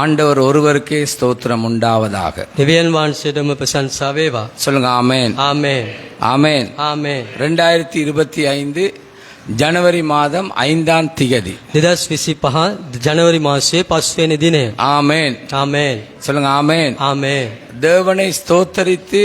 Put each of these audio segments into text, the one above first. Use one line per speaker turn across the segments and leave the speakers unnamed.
ஆண்டவர் ஒருவருக்கே ஸ்தோத்திரம் உண்டாவதாக.
දෙවියන් වහන්සේටම ප්‍රශංසා වේවා.
சொல்லுங்க ஆமென்.
ආමේන්.
ஆமென்.
ආමේන්.
2025 ஜனவரி மாதம் 5ஆம் திகதி
2025 ජනවාරි මාසයේ 5 වෙනි දිනය.
ஆமென்.
ආමේන්.
சொல்லுங்க ஆமென்.
ආමේන්.
தேவனை ஸ்தோத்தரித்து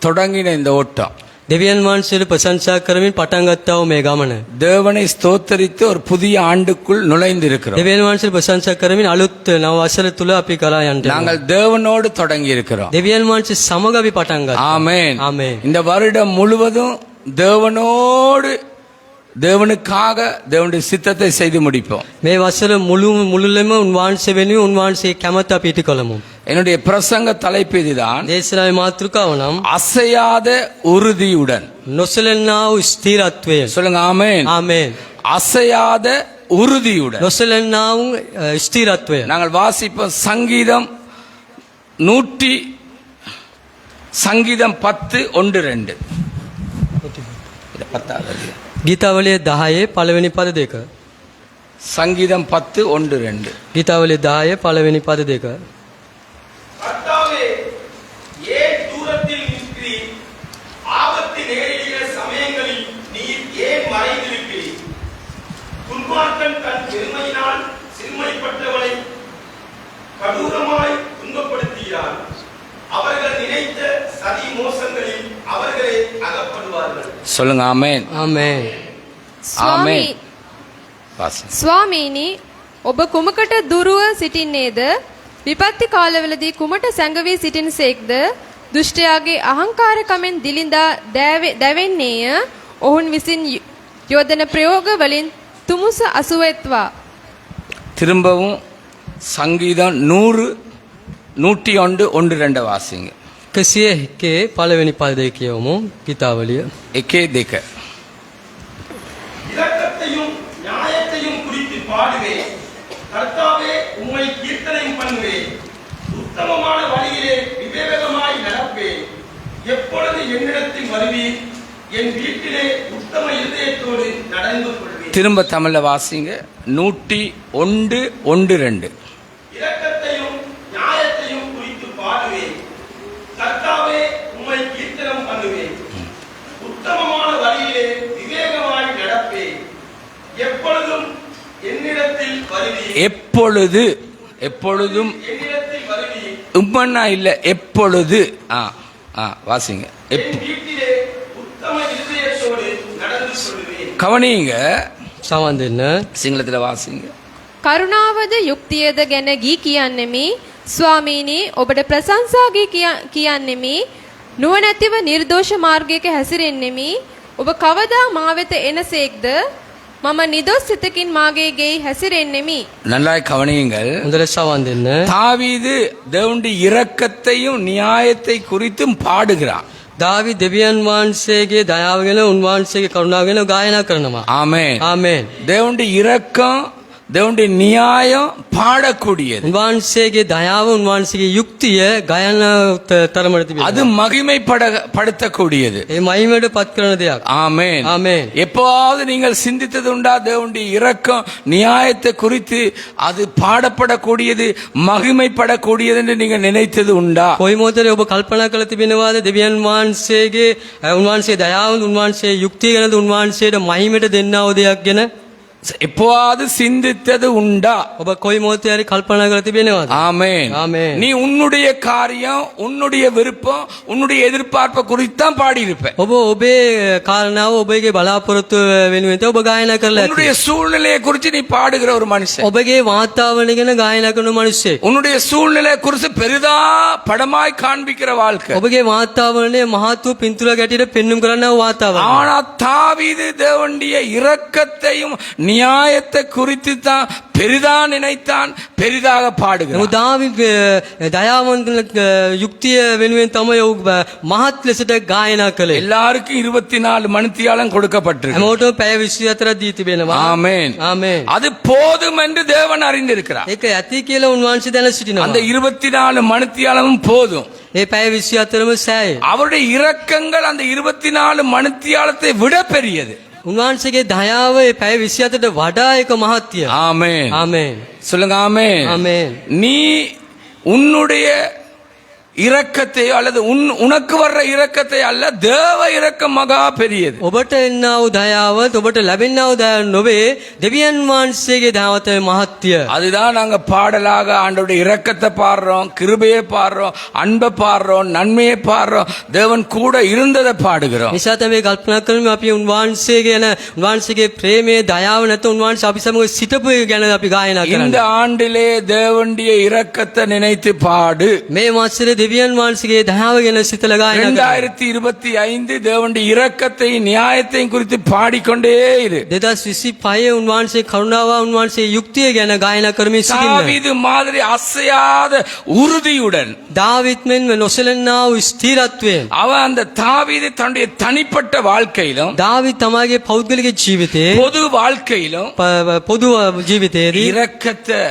தொடங்கின இந்த ஓட்டம்,
දෙවියන් වහන්සේට ප්‍රශංසා කරමින් පටන් ගත්තා වූ මේ ගමන,
தேவனை ஸ்தோத்தரித்து ஒரு புதிய ஆண்டுக்குள் நுழைந்து இருக்கிறோம்.
දෙවියන් වහන්සේට ප්‍රශංසා කරමින් අලුත් නව වසර තුල අපි කරා යන්න.
நாங்கள் தேவனோடு தொடங்கி இருக்கிறோம்.
දෙවියන් වහන්සේ සමග අපි පටන් ගත්තා.
ஆமென்.
ආමේන්.
இந்த வருடம் முழுவதும் தேவனோடு தேவனுக்காக தேவனுடைய சித்தத்தை செய்து முடிப்போம்.
මේ වසර මුළුල්ලෙම උන්වහන්සේ වෙනුවෙන් උන්වහන්සේ කැමැත්ත අපි ඉටු කළමු.
என்னுடைய பிரசங்க தலைப்பு இதுதான்,
දේශනාවේ මාතෘකාව නම්
அசையாத உறுதியுடன்.
නොසලෙන්නා වූ ස්ථිරත්වය.
சொல்லுங்க ஆமென்.
ආමේන්.
அசையாத உறுதியுடன்
නොසලෙන්නා වූ ස්ථිරත්වය.
நாங்கள் வாசிப்போம் சங்கீதம் 10:1-2.
ගීතාවලිය 10 පළවෙනි පද 2.
சங்கீதம் 10:1-2.
ගීතාවලිය 10 පළවෙනි පද 2.
கர்த்தாவே, ஏன் தூரத்தில் நிற்கிறீர்? ஆபத்து நேரிடுகிற சமயங்களில் நீர் ஏன் மறைந்திருக்கிறீர்? துன்மார்க்கன் தன் பெருமையினால் சிறுமைப்பட்டவனை கடூரமாய் துன்பப்படுத்துகிறார். அவர்கள் நினைத்த சதி மோசங்களில் அவர்களே அகப்படுவார்கள்.
சொல்லுங்க ஆமென்.
ආමේන්.
ஆமென். வாசி.
ස්වාමීනි, ඔබ කුමකට දුරව සිටින්නේද? විපත්ති කාලවලදී කුමට සැඟවී සිටිනසේක්ද? දුෂ්ටයාගේ අහංකාරකමෙන් දිලිඳා දැවෙන්නේය. ඔවුන් විසින් යොදන ප්‍රයෝග වලින් තුමුස අසුවෙත්වා.
திரும்பவும் சங்கீதம் 100:101-2 வாசிங்க.
101 පළවෙනි පදේ කියවමු ගීතාවලිය.
1-2.
இரக்கத்தையும் நியாயத்தையும் குறித்து பாடுவேன். கர்த்தாவே, உம்மை கீர்த்தனை பண்ணுவேன். உத்தமமான வழியிலே விவேகமாய் நடப்பேன். எப்பொழுது என்னிடத்தில் வருவீர்? என் வீட்டிலே உத்தம இருதயத்தோடு நடந்து கொள்வேன்.
திரும்ப தமிழ்ல வாசிங்க. 101:1-2.
இரக்கத்தையும் நியாயத்தையும் குறித்து பாடுவேன். கர்த்தாவே, உம்மை கீர்த்தனம் பண்ணுவேன். உத்தமமான வழியிலே விவேகமாய் நடப்பேன். எப்பொழுதும் என்னிடத்தில் வருவீர். எப்பொழுதும் என்னிடத்தில் வருவீர்.
உம்மன்னா இல்ல, எப்பொழுது. வாசிங்க.
என் வீட்டிலே உத்தம இருதயத்தோடு நடந்து கொள்வேன்.
கவனிங்க,
සමන් දෙන්න.
சிங்களத்துல வாசிங்க.
කරුණාවද යුක්තියද ගැන ගී කියන්නෙමි. ස්වාමීනි, ඔබට ප්‍රශංසා ගී කියන්නෙමි. නුවණැතිව නිර්දෝෂ මාර්ගයක හැසිරෙන්නෙමි. ඔබ කවදා මා වෙත එනසේක්ද? මම නිදොස් සිතකින් මාගේ ගෙයි හැසිරෙන්නෙමි.
நல்லாய் கவனியுங்கள்.
හොඳට සමන් දෙන්න.
தாவீது தேவனுடைய இரக்கத்தையும் நியாயத்தை குறித்தும் பாடுகிறான்.
දාවි දෙවියන් වහන්සේගේ දයාව ගැන උන්වහන්සේගේ කරුණාව ගැන ගායනා කරනවා.
ஆமென்.
ආමේන්.
தேவனுடைய இரக்கம், தேவனுடைய நியாயம் பாடக்கூடியது.
උන්වහන්සේගේ දයාව උන්වහන්සේගේ යුක්තිය ගායනා තරමට තිබෙනවා.
அது மகிமைப்படுத்தக்கூடியது.
ඒ මහිමයට පත් කරන දෙයක්.
ஆமென்.
ආමේන්.
எப்போவாவது நீங்கள் சிந்தித்தது உண்டா? தேவனுடைய இரக்கம் நியாயத்தை குறித்து அது பாடப்படக்கூடியது, மகிமைப்படக்கூடியது என்று நீங்கள் நினைத்தது உண்டா?
කොයි මොහොතේ ඔබ කල්පනා කරලා තිබෙනවාද දෙවියන් වහන්සේගේ උන්වහන්සේ දයාව උන්වහන්සේ යුක්තිය ගැන උන්වහන්සේට මහිමයට දෙන්නා වූ දෙයක් ගැන
எப்போவாது சிந்தித்தது உண்டா?
ඔබ කොයි මොහොතේ හරි කල්පනා කරලා තිබෙනවද?
ஆமென்.
ஆமென்.
நீ உன்னுடைய காரியம், உன்னுடைய விருப்பம், உன்னுடைய எதிர்பார்ப்பை குறித்தான் பாடி இருப்ப.
ඔබ ඔබේ කාරණාව ඔබගේ බලාපොරොත්තු වෙනුවෙන් ඔබ ගායනා කරලා ඇති.
உன்னுடைய சூழ்நிலையை குறித்து நீ பாடுகிற ஒரு மனுஷன்.
ඔබගේ වාතාවරණය ගැන ගායනා කරන මිනිස්සෙක්.
உன்னுடைய சூழ்நிலை குறித்து பெரிதா படமாய் காண்பிக்கிற வாழ்க்கை.
ඔබගේ වාතාවරණය මහත් වූ පින්තූර ගැටියට පෙන්눔 කරන වාතාවරණය.
ஆனா தாவீது தேவனுடைய இரக்கத்தையும் நியாயத்தை குறித்து தான் பெரிதா நினைத்தான், பெரிதாக பாடுகிறான்.
නමුත් දාවි දයාවන්ත යුක්තිය වෙනුවෙන් තමයි ඔහු මහත් ලෙසට ගායනා කළේ.
எல்லாருக்கும் 24 மணித்தியாலம் கொடுக்கப்பட்டிருக்கு.
හැමෝටම පැය 24ක් දී තිබෙනවා.
ஆமென்.
ආමේන්.
அது போதும் என்று தேவன் அறிந்திருக்கிறார்.
ඒක ඇති කියලා උන්වහන්සේ දැන සිටිනවා.
அந்த 24 மணித்தியாலமும் போதும்.
ඒ පැය 24ම සෑය.
அவருடைய இரக்கங்கள் அந்த 24 மணித்தியாலத்தை விட பெரியது.
උන්වහන්සේගේ දයාව ඒ පැය 27ට වඩා එක මහත්ය.
ஆமென்
ආමේන්.
சொல்லுங்க ஆமென்
ஆமென்.
நீ உன்னுடைய இரக்கத்தை அல்லது உனக்கு வர்ற இரக்கத்தை அல்ல, தேவ இரக்கம் மகா பெரியது.
ඔබට එන්නා වූ දයාවත් ඔබට ලැබෙන්නා වූ දයාව නොවේ, දෙවියන් වහන්සේගේ දයාව තමයි මහත්ය.
அதுதான் நாங்க பாடலாக ஆண்டவருடைய இரக்கத்தை பாடுறோம், கிருபையை பாடுறோம், அன்பை பாடுறோம், நன்மையை பாடுறோம், தேவன் கூட இருந்ததை பாடுகிறோம்.
නිසා තමයි කල්පනා කරමු අපි උන්වහන්සේ ගැන, උන්වහන්සේගේ ප්‍රේමයේ දයාව නැත්නම් උන්වහන්සේ අපි සමග සිටපු ගැන අපි ගායනා
இந்த
කරන්නේ.
ஆண்டிலே தேவனுடைய இரக்கத்தை நினைத்து பாடு.
මේ මාසයේ දෙවියන් වහන්සේගේ දයාව ගැන සිතලා ගායනා කරමු.
2025 தேவனுடைய இரக்கத்தையும் நியாயத்தையும் குறித்து பாடிக்கொண்டே இரு.
2025 උන්වහන්සේ කරුණාව, උන්වහන්සේ යුක්තිය ගැන ගායනා කරමින් සිටින්න.
தாவீது மாதிரி அசையாத உறுதியுடன்
දාවිත් මෙන් නොසලෙන්නා වූ ස්ථිරත්වයෙන්
அவன் அந்த தாவீது தன்னுடைய தனிப்பட்ட வாழ்க்கையிலும்
දාවිත් තමාගේ පෞද්ගලික ජීවිතයේ
பொது வாழ்க்கையிலும்
පොදු ජීවිතයේදී
இரக்கத்தை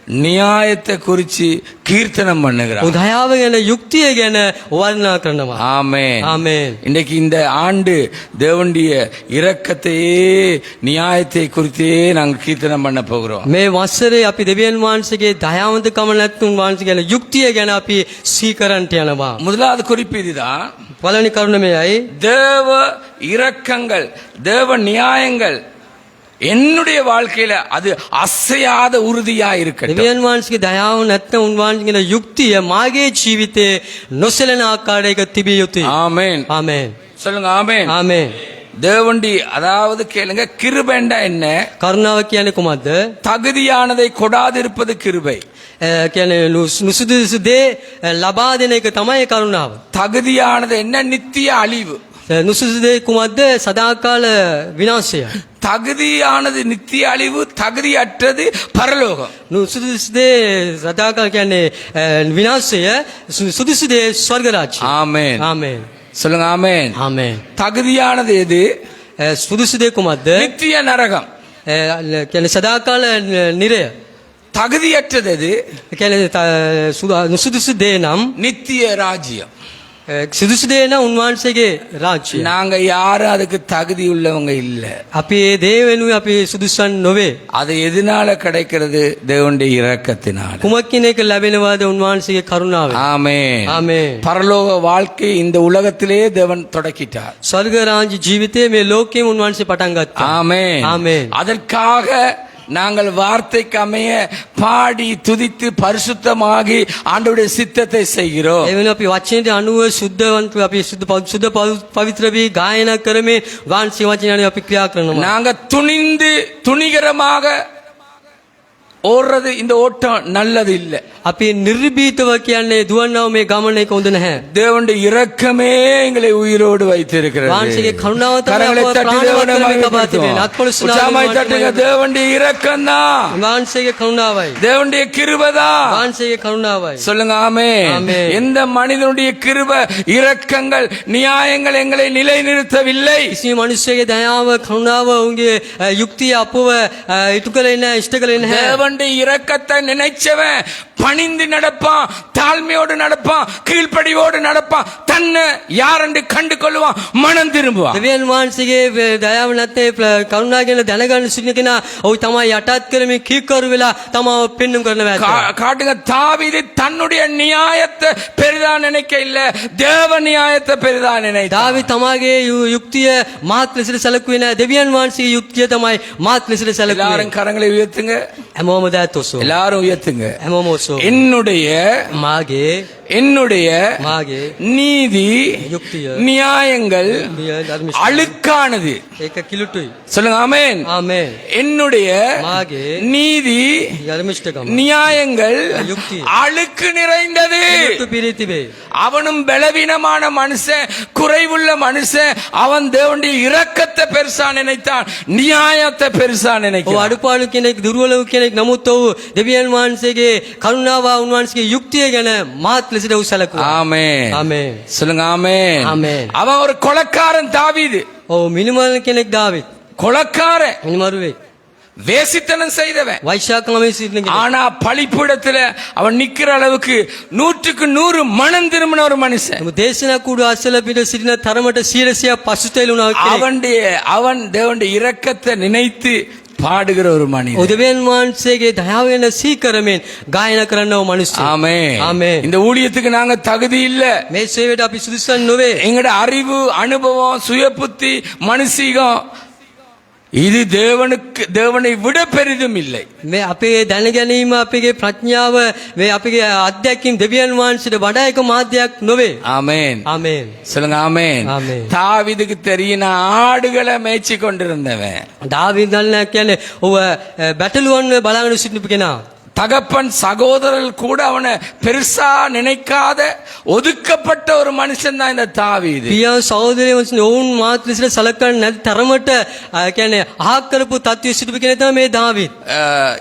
நியாயத்தை குறித்து கீர்த்தனம் பண்ணுகிறான்.
දයාව ගැන, යුක්තිය ගැන වර්ණනා කරනවා.
ஆமென்.
ආමේන්.
இன்னைக்கு இந்த ஆண்டு தேவனுடைய இரக்கத்தையே நியாயத்தை குறித்தே நாங்கள் கீர்த்தனம் பண்ண போகிறோம்.
මේ වසරේ අපි දෙවියන් වහන්සේගේ දයාවන්තකම නැත්නම් වහන්සේ ගැන, යුක්තිය ගැන අපි සීකරන්ට යනවා.
முதலாவது குறிப்பு இதுதான்.
පළවෙනි කරුණ මෙයයි.
தேவ இரக்கங்கள், தேவ நியாயங்கள் என்னுடைய வாழ்க்கையில அது அசையாத உறுதியா இருக்கட்டும்.
දෙවියන් වහන්සේගේ දයාව නැත්නම් උන්වහන්සේගේ යුක්තිය මාගේ ජීවිතේ නොසලෙන ආකාරයක තිබිය යුතුයි.
ஆமென்.
ආමේන්.
சொல்லுங்க ஆமென்.
ආමේන්.
தேவண்டி அதாவது கேளுங்க, கிருபைண்டா என்ன?
කරුණාව කියන්නේ කොහොමද?
தகுதியானதை கொடாதிருப்பது கிருபை.
කියන්නේ නුසුදුසු දේ ලබා දෙන එක තමයි කරුණාව.
தகுதியானது என்ன? நித்திய அழிவு.
නුසුදුසු දේ කුමක්ද? සදාකාල විනාශය.
தகுதியானது நித்திய அழிவு, தகுதியற்றது பரலோகம்.
නුසුදුසු දේ සදාකාල කියන්නේ විනාශය, සුදුසු දේ ස්වර්ග රාජ්‍යය.
ஆமென்.
ආමේන්.
சொல்லுங்க ஆமென்.
ආමේන්.
தகுதியானது எது?
සුදුසු දේ කුමක්ද?
நித்திய நரகம்.
කියන්නේ සදාකාල නිරය.
தகுதியற்றது எது?
කියන්නේ නුසුදුසු දේ නම්
நித்திய ராஜ்யம்.
සුදුසු දේ නම් උන්වහන්සේගේ රාජ්‍යය.
நாங்க யாரும் அதுக்கு தகுதி உள்ளவங்க இல்ல.
අපි ඒ දේ වෙනුවෙන් අපි සුදුසුන් නොවේ.
அது எதனால கிடைக்கிறது? தேவனுடைய இரக்கத்தினால.
කුමක්කින් එක ලැබෙනවාද? උන්වහන්සේගේ කරුණාවෙන්.
ஆமென்.
ආමේන්.
பரலோக வாழ்க்கை இந்த உலகத்திலே தேவன் தொடக்கிட்டார்.
ස්වර්ග රාජ්‍ය ජීවිතයේ මේ ලෝකෙම උන්වහන්සේ පටන් ගත්තා.
ஆமென்.
ஆமென்.
அதற்காக நாங்கள் வார்த்தைக்கு அமைய பாடி துதித்து பரிசுத்தமாகி ஆண்டவருடைய சித்தத்தை செய்கிறோம்.
ඒ වෙන අපි වචනයට අනුව සුද්ධවන්ත, අපි සුද්ධ පවිත්‍ර වී ගායනා කරමින් වහන්සේ වචනය අනුව අපි ක්‍රියා කරනවා.
நாங்க துணிந்து துணிகரமாக ஓடுறது இந்த ஓட்டம் நல்லது இல்லை.
අපි නිර්භීතව කියන්නේ දුවන්නව මේ ගමන එක හොඳ නැහැ.
தேவனுடைய இரக்கமே எங்களை உயிரோடு வைத்திருக்கிறது.
වහන්සේගේ කරුණාව තමයි
கரங்களை
අපව
தட்டி
ප්‍රාණවත්
தேவனை
කරමින් තබා
மகிமைப்படுத்துவோம்.
තිබෙන්නේ. අත්පොළොස්සනාවෙන්
உற்சாகமாய் தட்டுங்க. தேவனுடைய இரக்கம் தான்,
වහන්සේගේ කරුණාවයි.
தேவனுடைய கிருபை தான்.
වහන්සේගේ කරුණාවයි.
சொல்லுங்க ஆமென்.
ஆமென்.
எந்த மனிதனுடைய கிருபை, இரக்கங்கள், நியாயங்கள் எங்களை நிலைநிறுத்தவில்லை.
කිසිම මිනිස්සෙගේ දයාව, කරුණාව, උන්ගේ යුක්තිය අපව ඉටු කරේ නැහැ, ඉෂ්ට කරේ නැහැ.
தேவனுடைய இரக்கத்தை நினைச்சவன் பணிந்து நடப்பான், தாழ்மையோடு நடப்பான், கீழ்ப்படிவோடு நடப்பான், தன்னை யாரென்று கண்டு கொள்வான், மனம் திரும்புவான்.
දෙවියන් වහන්සේගේ දයාව නැත්නම් කරුණාව ගැන දැනගන්න සිටින කෙනා ඔහු තමයි යටත් කරමින් කීකරු වෙලා තමව පෙන්눔 කරනවා.
காட்டுங்க, தாவீது தன்னுடைய நியாயத்தை பெரிதா நினைக்க இல்ல, தேவ நியாயத்தை பெரிதா நினைத்தான்.
දාවිත් තමාගේ යුක්තිය මහත් ලෙසට සැලකුවේ නැහැ. දෙවියන් වහන්සේගේ යුක්තිය තමයි මහත් ලෙසට සැලකුවේ.
எல்லாரும் கரங்களை உயர்த்துங்க.
හැමෝම දෑත් ඔසෝ.
எல்லாரும் உயர்த்துங்க.
හැමෝම ඔසෝ.
என்னுடைய
මාගේ
நீதி,
යුක්තිය
நியாயங்கள்
ධර්මිෂ්ඨ
அழுக்கானது.
ඒක කිලුටුයි.
சொல்லுங்க ஆமென்.
ආමේන්.
என்னுடைய
මාගේ
நீதி,
ධර්මිෂ්ඨකම
நியாயங்கள்
யுக்தி.
அழுக்கு நிறைந்தது.
කිලුටු පිරිතිබේ.
அவனும் பலவீனமான மனுஷன், குறைவுள்ள மனுஷன். அவன் தேவனுடைய இரக்கத்தை பெருசா நினைத்தான், நியாயத்தை பெருசா
ඔව්
நினைக்கிறான்.
අඩුපාඩු කෙනෙක්, දුර්වල වූ කෙනෙක්, නමුත් ඔහු දෙවියන් වහන්සේගේ කරුණාව, උන්වහන්සේගේ යුක්තිය ගැන මහත් ලෙසට ඔහු සැලකුවා.
ஆமென்.
ආමේන්.
சொல்லுங்க ஆமென்.
ஆமென்.
அவன் ஒரு கொலைக்காரன். தாவீது
ඔව් මිනිමල් කෙනෙක් දාවිත්.
கொலைக்காரன்.
මිනිමරුවේ.
வேசித்தனம் செய்தவன்.
වෛශ්‍යාකමේ සිටින කෙනෙක්.
ஆனா பழிப்பிடத்துல அவன் நிக்கிற அளவுக்கு 100க்கு 100 மனம் திரும்பின ஒரு மனுஷன்.
නමුත් දේශනා කුඩු අසල පිට සිටින තරමට 100ක් පසුතැවිලුණා කෙනෙක්.
அவன் தேவனுடைய இரக்கத்தை நினைத்து பாடுகிற ஒரு மனிதன்.
උදවියන් වහන්සේගේ දයාව ගැන සීකරමින් ගායනා කරනව මිනිස්සු.
ஆமென்.
ஆமென்.
இந்த ஊழியத்துக்கு நாங்க தகுதி இல்ல.
මේ සේවයට අපි සුදුසුන් නොවේ.
எங்கட அறிவு, அனுபவம், சுயபுத்தி, மனுஷீகம் இது தேவனை விட பெரிதும் இல்லை.
මේ අපේ දැන ගැනීම අපේ ප්‍රඥාව මේ අපේ අධ්‍යක්ෂින් දෙවියන් වහන්සේට වඩා එක මාධ්‍යයක් නොවේ.
ஆமென்.
ආමේන්.
சொல்லுங்க ஆமென்.
ஆமென்.
தாவீதுக்கு தெரியும் ஆடுகளை மேய்ச்சி கொண்டிருந்தவன்.
දාවීද් දන්නා කියන්නේ ඔව බැටළුවන් බලාගෙන සිටින කෙනා.
தகப்பன் சகோதரர்கள் கூட அவனை பெருசா நினைக்காத ஒதுக்கப்பட்ட ஒரு மனுஷன் தான் இந்த தாவீது.
පියා සහෝදරයෝ ඔවුන් මාත් ලෙසට සලකන්නේ නැති තරමට කියන්නේ අහක් කරපු තත්ත්වයේ සිටින කෙනා තමයි මේ දාවීද්.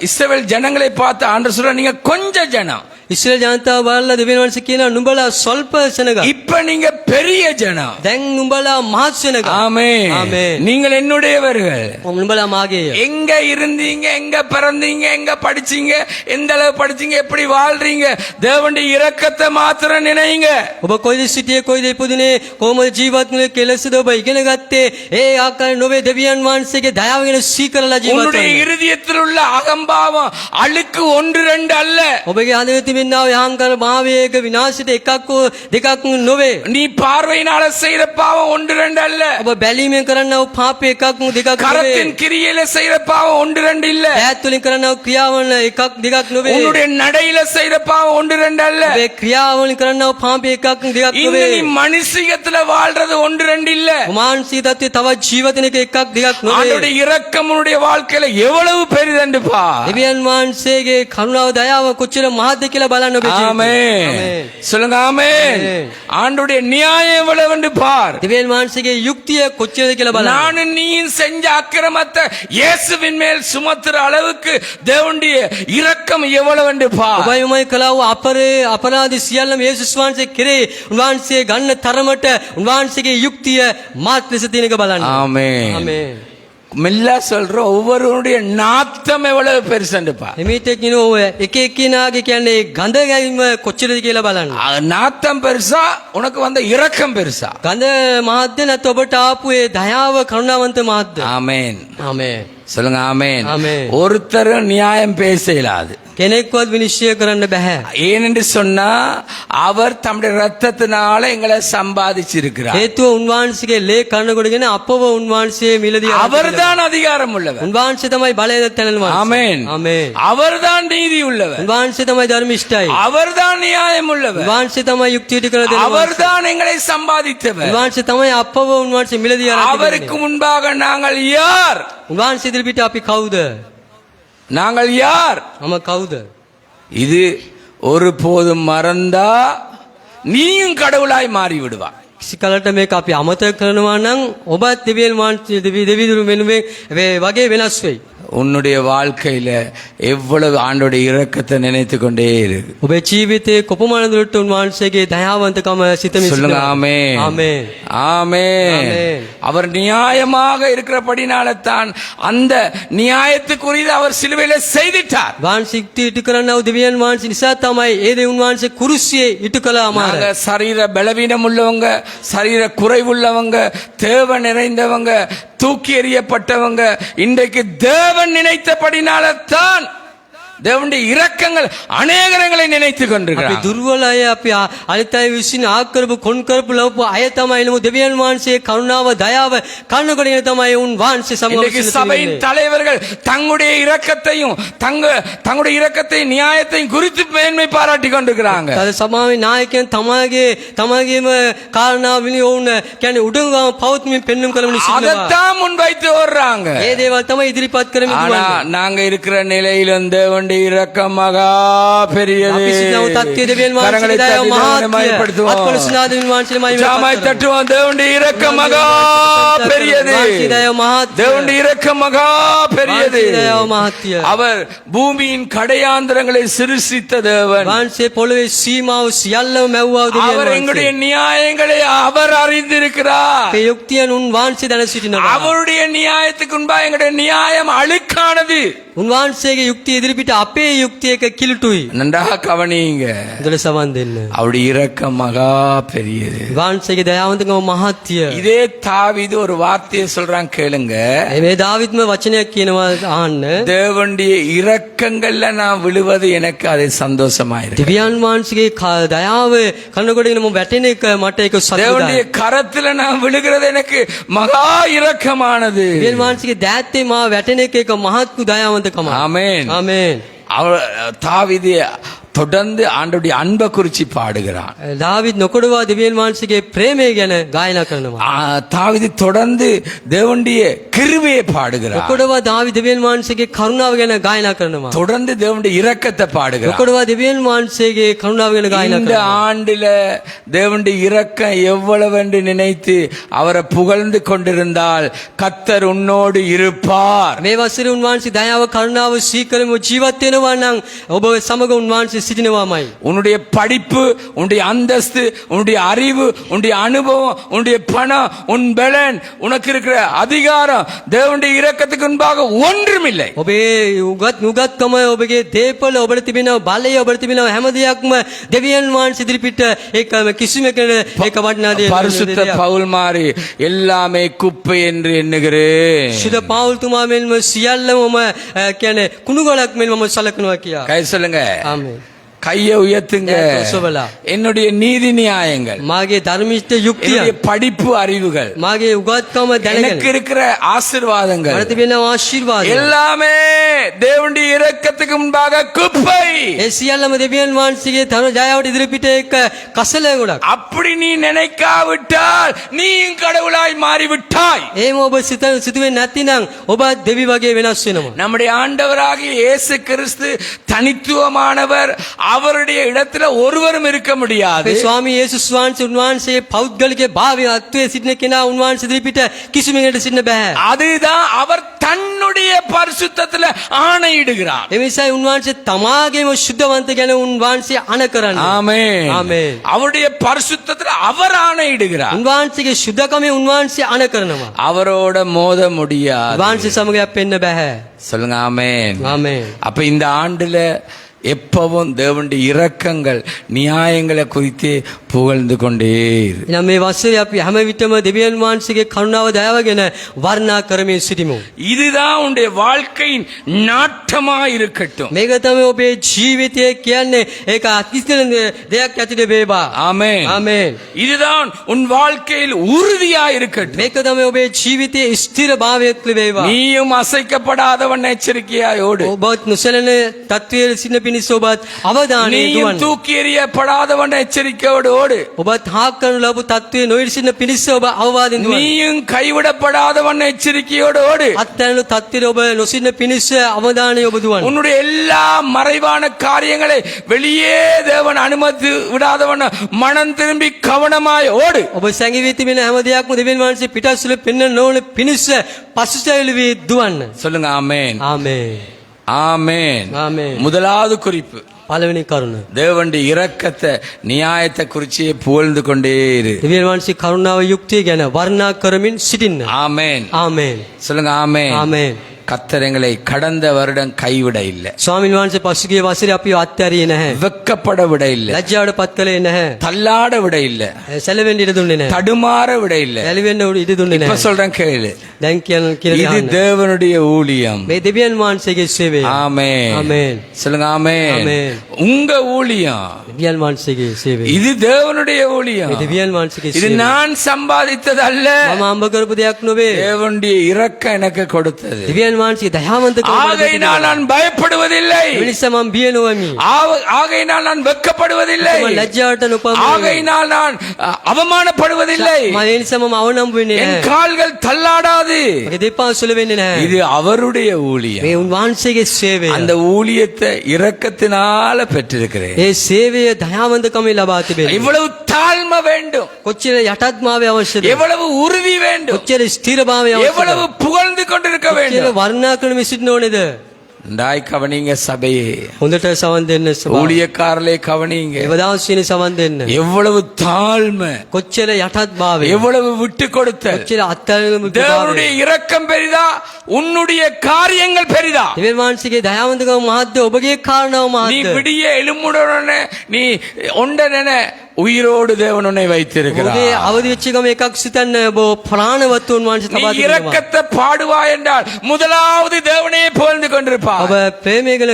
இஸ்ரவேல் ஜனங்களை பார்த்து ஆண்டவர் சொல்றார், நீங்க கொஞ்ச ஜனம்.
ඉස්රායල් ජනතාව බලලා දෙවියන් වහන්සේ කියනවා නුඹලා ස්වල්ප සෙනග.
இப்ப நீங்க பெரிய ஜனம்.
දැන් නුඹලා මහත් සෙනග.
ஆமென்.
ஆமென்.
நீங்கள் என்னுடையவர்கள்.
නුඹලා මාගේය.
எங்க இருந்தீங்க, எங்க பிறந்தீங்க, எங்க படிச்சீங்க, எந்த அளவு படிச்சீங்க, எப்படி வாழ்றீங்க, தேவனுடைய இரக்கத்தை மாத்திரம் நினைங்க.
ඔබ කොයිද සිටියේ කොයිද ඉපදුනේ කොහොමද ජීවත් වුනේ කෙලෙසද ඔබ ඉගෙන ගත්තේ ඒ ආකාරයෙන් නොවේ දෙවියන් වහන්සේගේ දයාව ගැන සීකරලා ජීවත්
உன்னுடைய
වෙන්න.
இருதயத்தில் உள்ள அகம்பாவம் அழுக்கு 1 2 அல்ல.
ඔබගේ හදවතේ තිබෙනා යහංකාර භාවයක විනාශයට එකක් හෝ දෙකක් නොවේ.
நீ பார்வையினால செய்த பாவம் 1 2 அல்ல.
ඔබ බැලීමෙන් කරන්නව පාපය එකක් දෙකක් නොවේ.
கரத்தின் கிரியையில செய்த பாவம் 1 2 இல்ல.
ඈත් වලින් කරන්නව ක්‍රියාවන් එකක් දෙකක් නොවේ.
உன்னுடைய நடையில செய்த பாவம் 1 2 அல்ல.
ඔබේ ක්‍රියාවලින් කරන්නව පාපය එකක් දෙකක්
இங்க
නොවේ.
நீ மனுஷிகத்துல வாழ்றது 1 2 இல்ல.
මානසික தත්ත්වයේ තවත් ජීවිතයක එකක් දෙකක් නොවේ.
ஆண்டவருடைய இரக்கம் உன்னுடைய வாழ்க்கையில எவ்வளவு பெரிதென்று பார்.
දෙවියන් වහන්සේගේ කරුණාව දයාව කොච්චර මහත්ද කියලා බලන්න ඔබේ ජීවිතේ.
ஆமென். சொல்லுங்க ஆமென். ஆண்டவருடைய நியாயம் எவ்வளவுன்னு பார்.
දෙවියන් වහන්සේගේ යුක්තිය කොච්චරද කියලා බලන්න.
நானும் நீயும் செஞ்ச அக்கிரமத்தை இயேசுவின் மேல் சுமத்துற அளவுக்கு தேவனுடைய இரக்கம் எவ்வளவுன்னு பார்.
ඔබයි මමයි කළා වූ අපරාධ සියල්ලම යේසුස් වහන්සේ කෙරේ උන්වහන්සේ ගන්න තරමට උන්වහන්සේගේ යුක්තිය මාත් ලෙස තියෙනක බලන්න.
ஆமென்.
ආමේන්.
மெல்ல சொல்ற ஒவ்வொருவருடைய நாத்தம் எவ்வளவு பெருசுன்னு பார்.
එමෙිට කිනෝ ඔය එක එක්කිනාගේ කියන්නේ ගඳ ගැනීම කොච්චරද කියලා බලන්න.
நாத்தம் பெருசா, உனக்கு வந்த இரக்கம் பெருசா?
ගඳ මහත්ද නැත්නම් ඔබට ආපු ඒ දයාව කරුණාවන්ත මහත්ද?
ஆமென்.
ආමේන්.
சொல்லுங்க ஆமென்.
ஆமென்.
ஒருத்தரும் நியாயம் பேச இயலாது.
කෙනෙක්වත් විනිශ්චය කරන්න බෑ.
ஏனென்று சொன்னா அவர் தம்முடைய ரத்தத்தினால எங்களை சம்பாதிச்சிருக்கிறார்.
හේතුව උන්වහන්සේගේ ලේ කන්න කොටගෙන අපව උන්වහන්සේ මිලදී
அவர்தான் அதிகாரம் உள்ளவர்.
උන්වහන්සේ තමයි බලය තැනනවා.
ஆமென்.
ආමේන්.
அவர்தான் நீதி உள்ளவர்.
උන්වහන්සේ තමයි ධර්මිෂ්ඨයි.
அவர்தான் நியாயம் உள்ளவர்.
උන්වහන්සේ තමයි යුක්තියට කරලා දෙනවා.
அவர்தான் எங்களை சம்பாதித்தவர்.
උන්වහන්සේ තමයි අපව උන්වහන්සේ මිලදී
அவருக்கு முன்பாக நாங்கள் யார்?
උන්වහන්සේ ඉදිරියට අපි කවුද?
நாங்கள் யார்?
මම කවුද?
இது ஒரு போதும் மறந்தா நீயும் கடவுளாய் மாறி விடுவாய்.
කිසි කලට මේක අපි අමතක කරනවා නම් ඔබත් දෙවියන් වහන්සේ දෙවිදුරු වෙනුවෙන් වගේ වෙනස් වෙයි.
உன்னுடைய வாழ்க்கையில எவ்வளவு ஆண்டோடைய இரக்கத்தை நினைத்து கொண்டே இருக்கு.
ඔබේ ජීවිතයේ කොපමණ දුරට උන්වහන්සේගේ දයාවන්තකම සිතමින්
சொல்லுங்க ஆமென்.
ආමේන්.
ஆமென்.
ஆமென்.
அவர் நியாயமாக இருக்கிறபடினால தான் அந்த நியாயத்துக்குரியது அவர் சிலுவையில செய்திட்டார்.
වහන්සේ ඉටු කරන්නව දෙවියන් වහන්සේ නිසා තමයි ඒ දේ උන්වහන්සේ කුරුසියේ ඉටු කළා
நாங்க
අමාර.
சரீர பலவீனம் உள்ளவங்க, சரீர குறைவுள்ளவங்க, தேவை நிறைந்தவங்க, தூக்கி எறியப்பட்டவங்க, இன்றைக்கு தேவன் நினைத்தபடினால தான் தேவனுடைய இரக்கங்கள் அநேகங்களை நினைத்து
අපි
கொண்டிருக்கிறார்.
දුර්වල අය අපි අනිත් අය විසින් ආ කරපු කොන් කරපු ලවපු අය තමයි නමු දෙවියන් වහන්සේ කරුණාව දයාව කන්නකොටගෙන තමයි උන් වහන්සේ
இன்றைக்கு சபையின்
සමග
தலைவர்கள் தங்களுடைய இரக்கத்தையும் தங்களுடைய இரக்கத்தை நியாயத்தையும் குறித்து மேன்மை பாராட்டி கொண்டிருக்கிறாங்க.
තද සමාවේ නායකයන් තමගේම කාරණා විනි වුණ කියන්නේ උඩඟම පවත්මින් පෙන්눔 කරමින් සිටිනවා.
அதைத்தான் முன்வைத்து ஓடுறாங்க.
ඒ දේවල් තමයි ඉදිරිපත් කරමින්
ஆனா
දුවන්නේ.
நாங்க இருக்கிற நிலையிலும் தேவனுடைய தேவனுடைய இரக்கம் மகா பெரியது.
අපි සිතන තත්ත්වයේ දෙවියන්
கரங்களை
වහන්සේගේ
தட்டி
දයාව
தேவனை
මහත්ය.
மகிமைப்படுத்துவோம்.
අත්පොළ සුනාද දෙවියන් වහන්සේගේ මහිමය
ஜாமாய் தட்டுவோம். தேவனுடைய இரக்கம் மகா பெரியது.
වහන්සේ දයාව මහත්ය.
தேவனுடைய இரக்கம் மகா பெரியது.
වහන්සේ දයාව මහත්ය.
அவர் பூமியின் கடையாந்திரங்களை சிருஷ்டித்த தேவன்.
වහන්සේ පොළවේ සීමාව සියල්ලම මැව්වා දෙවියන්
அவர்
වහන්සේ.
எங்களுடைய நியாயங்களை அவர் அறிந்திருக்கிறார்.
අපේ යුක්තියන් උන් වහන්සේ දැන සිටිනවා.
அவருடைய நியாயத்துக்கு முன்பா எங்களுடைய நியாயம் அழுக்கானது.
උන්වහන්සේගේ යුක්තිය ඉදිරිපිට අපේ යුක්තිය එක කිලුටුයි.
நன்றாக கவனியுங்க.
උදේ සවන් දෙන්න.
அவருடைய இரக்கம் மகா பெரியது.
වහන්සේගේ දයාවන්තකම මහත්ය.
இதே தாவீது ஒரு வார்த்தையை சொல்றான் கேளுங்க.
මේ දාවිත්ම වචනයක් කියනවා අහන්න.
தேவனுடைய இரக்கங்கள்ல நான் விழுவது எனக்கு அது சந்தோஷமா இருக்கு.
දෙවියන් වහන්සේගේ දයාව කනකොටගෙන මම වැටෙන එක මට ඒක
தேவனுடைய
සතුටුයි.
கரத்துல நான் விழுகிறது எனக்கு மகா இரக்கமானது.
දෙවියන් වහන්සේගේ දෑත්තේ මා වැටෙන එක මහත් දයාවන්තකම.
ஆமென்.
ආමේන්.
தாவீது தொடர்ந்து ஆண்டவருடைய அன்பை குறிச்சு பாடுகிறான்.
දාවිත් නොකොඩවා දෙවියන් වහන්සේගේ ප්‍රේමය ගැන ගායනා කරනවා.
தாவீது தொடர்ந்து தேவனுடைய கிருபையை பாடுகிறான்.
නොකොඩවා දාවිත් දෙවියන් වහන්සේගේ කරුණාව ගැන ගායනා කරනවා.
தொடர்ந்து தேவனுடைய இரக்கத்தை பாடுகிறான்.
නොකොඩවා දෙවියන් වහන්සේගේ කරුණාව ගැන ගායනා
இந்த
කරනවා.
ஆண்டுல தேவனுடைய இரக்கம் எவ்வளவு என்று நினைத்து அவரை புகழ்ந்து கொண்டிருந்தால் கர்த்தர் உன்னோடு இருப்பார்.
මේ වසරේ උන්වහන්සේ දයාව කරුණාව සීකරම ජීවත් වෙනවා නම් ඔබ සමග උන්වහන්සේ සිටිනවාමයි.
உன்னுடைய படிப்பு, உன்னுடைய அந்தஸ்து, உன்னுடைய அறிவு, உன்னுடைய அனுபவம், உன்னுடைய பணம், உன் பலன், உனக்கு இருக்கிற அதிகாரம் தேவனுடைய இரக்கத்துக்கு முன்பாக ஒன்றுமில்லை.
ඔබේ උගත්කම ඔබගේ දේපල ඔබට තිබෙන බලය ඔබට තිබෙන හැම දෙයක්ම දෙවියන් වහන්සේ ඉදිරිපිට ඒකම කිසිම කෙනෙක් ඒක වටිනා දෙයක්
பரிசுத்த பவுல் மாறி எல்லாமே குப்பை என்று எண்ணுகிறேன்.
සුද පවුල් තුමා මෙන්ම සියල්ලම කියන්නේ කුණු ගලක් මෙන් මම සලකනවා කියා.
கை சொல்லுங்க.
ආමේන්.
கையை உயர்த்துங்க.
ඔසවලා.
என்னுடைய நீதி நியாயங்கள்,
මාගේ ධර්මිෂ්ඨ යුක්තිය
என்னுடைய படிப்பு அறிவுகள்,
මාගේ උගත්කම
எனக்கு
දැනගෙන
இருக்கிற ஆசீர்வாதங்கள்
මට තිබෙන ආශිර්වාද
எல்லாமே தேவனுடைய இரக்கத்துக்கு முன்பாக குப்பை.
ඒ සියල්ලම දෙවියන් වහන්සේගේ තන ජයාවට ඉදිරිපිට එක කසල ගොඩක්.
அப்படி நீ நினைக்காவிட்டால் நீயும் கடவுளாய் மாறிவிட்டாய்.
එහෙම ඔබ සිතුවේ නැතිනම් ඔබ දෙවි වගේ වෙනස් වෙනවා.
நம்முடைய ஆண்டவராகிய இயேசு கிறிஸ்து தனித்துவமானவர். அவருடைய இடத்துல ஒருவரும் இருக்க முடியாது.
අපේ ස්වාමී යේසුස් වහන්සේ උන්වහන්සේ පෞද්ගලික භාවය අත්වයේ සිටින කෙනා උන්වහන්සේ ඉදිරිපිට කිසිම කෙනෙකුට සිටින්න බෑ.
அதுதான் அவர் தன்னுடைய பரிசுத்தத்துல ஆணையிடுகிறார்.
ඒ නිසායි උන්වහන්සේ තමාගේම ශුද්ධවන්ත ගැන උන්වහන්සේ අණ කරන්නේ.
ஆமென்.
ආමේන්.
அவருடைய பரிசுத்தத்துல அவர் ஆணையிடுகிறார்.
උන්වහන්සේගේ ශුද්ධකමේ උන්වහන්සේ අණ කරනවා.
அவரோட மோத முடியாது.
උන්වහන්සේ සමග යැපෙන්න බෑ.
சொல்லுங்க ஆமென்.
ආමේන්.
அப்ப இந்த ஆண்டுல எப்பவும் தேவனுடைய இரக்கங்கள் நியாயங்களை குறித்து புகழ்ந்து கொண்டே இரு.
එහෙනම් මේ වසරේ අපි හැම විටම දෙවියන් වහන්සේගේ කරුණාව දයාව ගැන වර්ණනා කරමින් සිටිමු.
இதுதான் உன்னுடைய வாழ்க்கையின் நாட்டமா இருக்கட்டும்.
මේක තමයි ඔබේ ජීවිතය කියන්නේ. ඒක අතිශය දෙයක් ඇතුලේ වේවා.
ஆமென்.
ආමේන්.
இதுதான் உன் வாழ்க்கையில் உறுதியா இருக்கட்டும்.
මේක තමයි ඔබේ ජීවිතයේ ස්ථිර භාවයක් වේවා.
நீயும் அசைக்கப்படாதவன் எச்சரிக்கையாயோடு.
ඔබත් නොසැලෙන තත්වයේ සිටින පිණිස ඔබත් අවධානය
நீயும்
යොමු.
தூக்கி எறியப்படாதவன் எச்சரிக்கையோடு ஓடு.
ඔබත් හාක් කරනු ලබු තත්වයේ නොඉරිසින පිණිස ඔබ අවවාදෙන් දුවන්න.
நீயும் கைவிடப்படாதவன் எச்சரிக்கையோடு ஓடு.
අත්හැරණු තත්ත්වයේ ඔබ නොසිටින පිණිස අවධානය ඔබ දුවන්න.
உன்னுடைய எல்லா மறைவான காரியங்களை வெளியே தேவன் அனுமதி விடாதவன் மனம் திரும்பி கவனமாய் ஓடு.
ඔබ සැඟවී තිබෙන හැම දෙයක්ම දෙවියන් වහන්සේ පිටස්සුල පෙන්වන්න නොවන පිණිස පසුතැවිලි දුවන්න.
சொல்லுங்க ஆமென்.
ආමේන්.
ஆமென்.
ආමේන්.
முதலாவது குறிப்பு,
පළවෙනි කරුණ.
தேவனுடைய இரக்கத்தை நியாயத்தை குறிச்சே புகழ்ந்து கொண்டே இரு.
දෙවියන් වහන්සේ කරුණාව යුක්තිය ගැන වර්ණනා කරමින් සිටින්න.
ஆமென்.
ආමේන්.
சொல்லுங்க ஆமென்.
ආමේන්.
கர்த்தர் எங்களை கடந்த வருடம் கைவிட இல்லை.
ස්වාමීන් වහන්සේ පසුගිය වසරේ අපි අත්හැරියේ නැහැ.
வெக்கப்பட விட இல்லை.
ලැජ්ජාවට පත් කළේ නැහැ.
தள்ளாட விட இல்லை.
සැලවෙන්න ඉඩ දුන්නේ නැහැ.
தடுமாற விட இல்லை.
ඇලිවෙන්න ඉඩ දුන්නේ
இப்ப
නැහැ.
சொல்றேன் கேளு.
දැන් කියන
இது தேவனுடைய ஊழியம்.
මේ දෙවියන් වහන්සේගේ සේවය.
ஆமென்.
ආමේන්.
சொல்லுங்க ஆமென்.
ஆமென்.
உங்க ஊழியம்.
දෙවියන් වහන්සේගේ සේවය.
இது தேவனுடைய ஊழியம்.
මේ දෙවියන් වහන්සේගේ
இது
සේවය.
நான் சம்பாதித்தது அல்ல.
මම අම්බ කරපු දෙයක් නොවේ.
தேவனுடைய இரக்கம் எனக்கு கொடுத்தது.
දෙවියන් දෙවියන් වහන්සේ දයාවන්තකම ඔබට
ஆகையினால் நான் பயப்படுவதில்லை.
මිනිසා මම බිය නොවමි.
ஆகையினால் நான் வெட்கப்படுவதில்லை.
මම ලැජ්ජාවට නොපමණයි.
ஆகையினால் நான் அவமானப்படுவதில்லை.
මම ඒ නිසා මම අවනම්බු වෙන්නේ
என்
නැහැ.
கால்கள் தள்ளாடாது.
මගේ දෙපා සුල වෙන්නේ නැහැ.
இது அவருடைய ஊழியம்.
මේ උන්වහන්සේගේ සේවය.
அந்த ஊழியத்தை இரக்கத்தினால பெற்றிருக்கிறேன்.
ඒ සේවය දයාවන්තකම ලබා තිබෙනවා.
இவ்வளவு தாழ்மை வேண்டும்,
කොච්චර යටත්මාවේ අවශ්‍යද?
எவ்வளவு உறுதி வேண்டும்,
කොච්චර ස්ථිරභාවය අවශ්‍යද?
எவ்வளவு புகழ்ந்து கொண்டிருக்க
කොච්චර
வேண்டும்.
වර්ණනා කරන විසින්න ඕනේද?
ண்டாய் கவனிங்க சபையே,
හොඳට සවන් දෙන්න සභාව.
ஊழியக்காரலே கவனிங்க.
එවදාසිනේ සවන් දෙන්න.
எவ்வளவு தாழ்மை,
කොච්චර යටත්භාවය.
எவ்வளவு விட்டு கொடுத்தல்.
කොච්චර අත්හැරීම
தேவனுடைய இரக்கம் பெரிதா, உன்னுடைய காரியங்கள் பெரிதா.
දෙවියන් වහන්සේගේ දයාවන්තකම මහත්ද, ඔබගේ කාරණාව
நீ
මහත්ද?
விடிய எழும்புடனே நீ ஒன்றன உயிரோடு தேவன் உன்னை வைத்திருக்கிறார்.
ඔබේ අවදි වෙච්ච ගම එකක් සිතන්න ඔබ ප්‍රාණවත් උන්වහන්සේ
நீ
තබා තිබෙනවා.
இரக்கத்தை பாடுவாய் என்றால் முதலாவது தேவனையே புகழ்ந்து கொண்டிருப்பாய்.
ඔබ ප්‍රේමය ගැන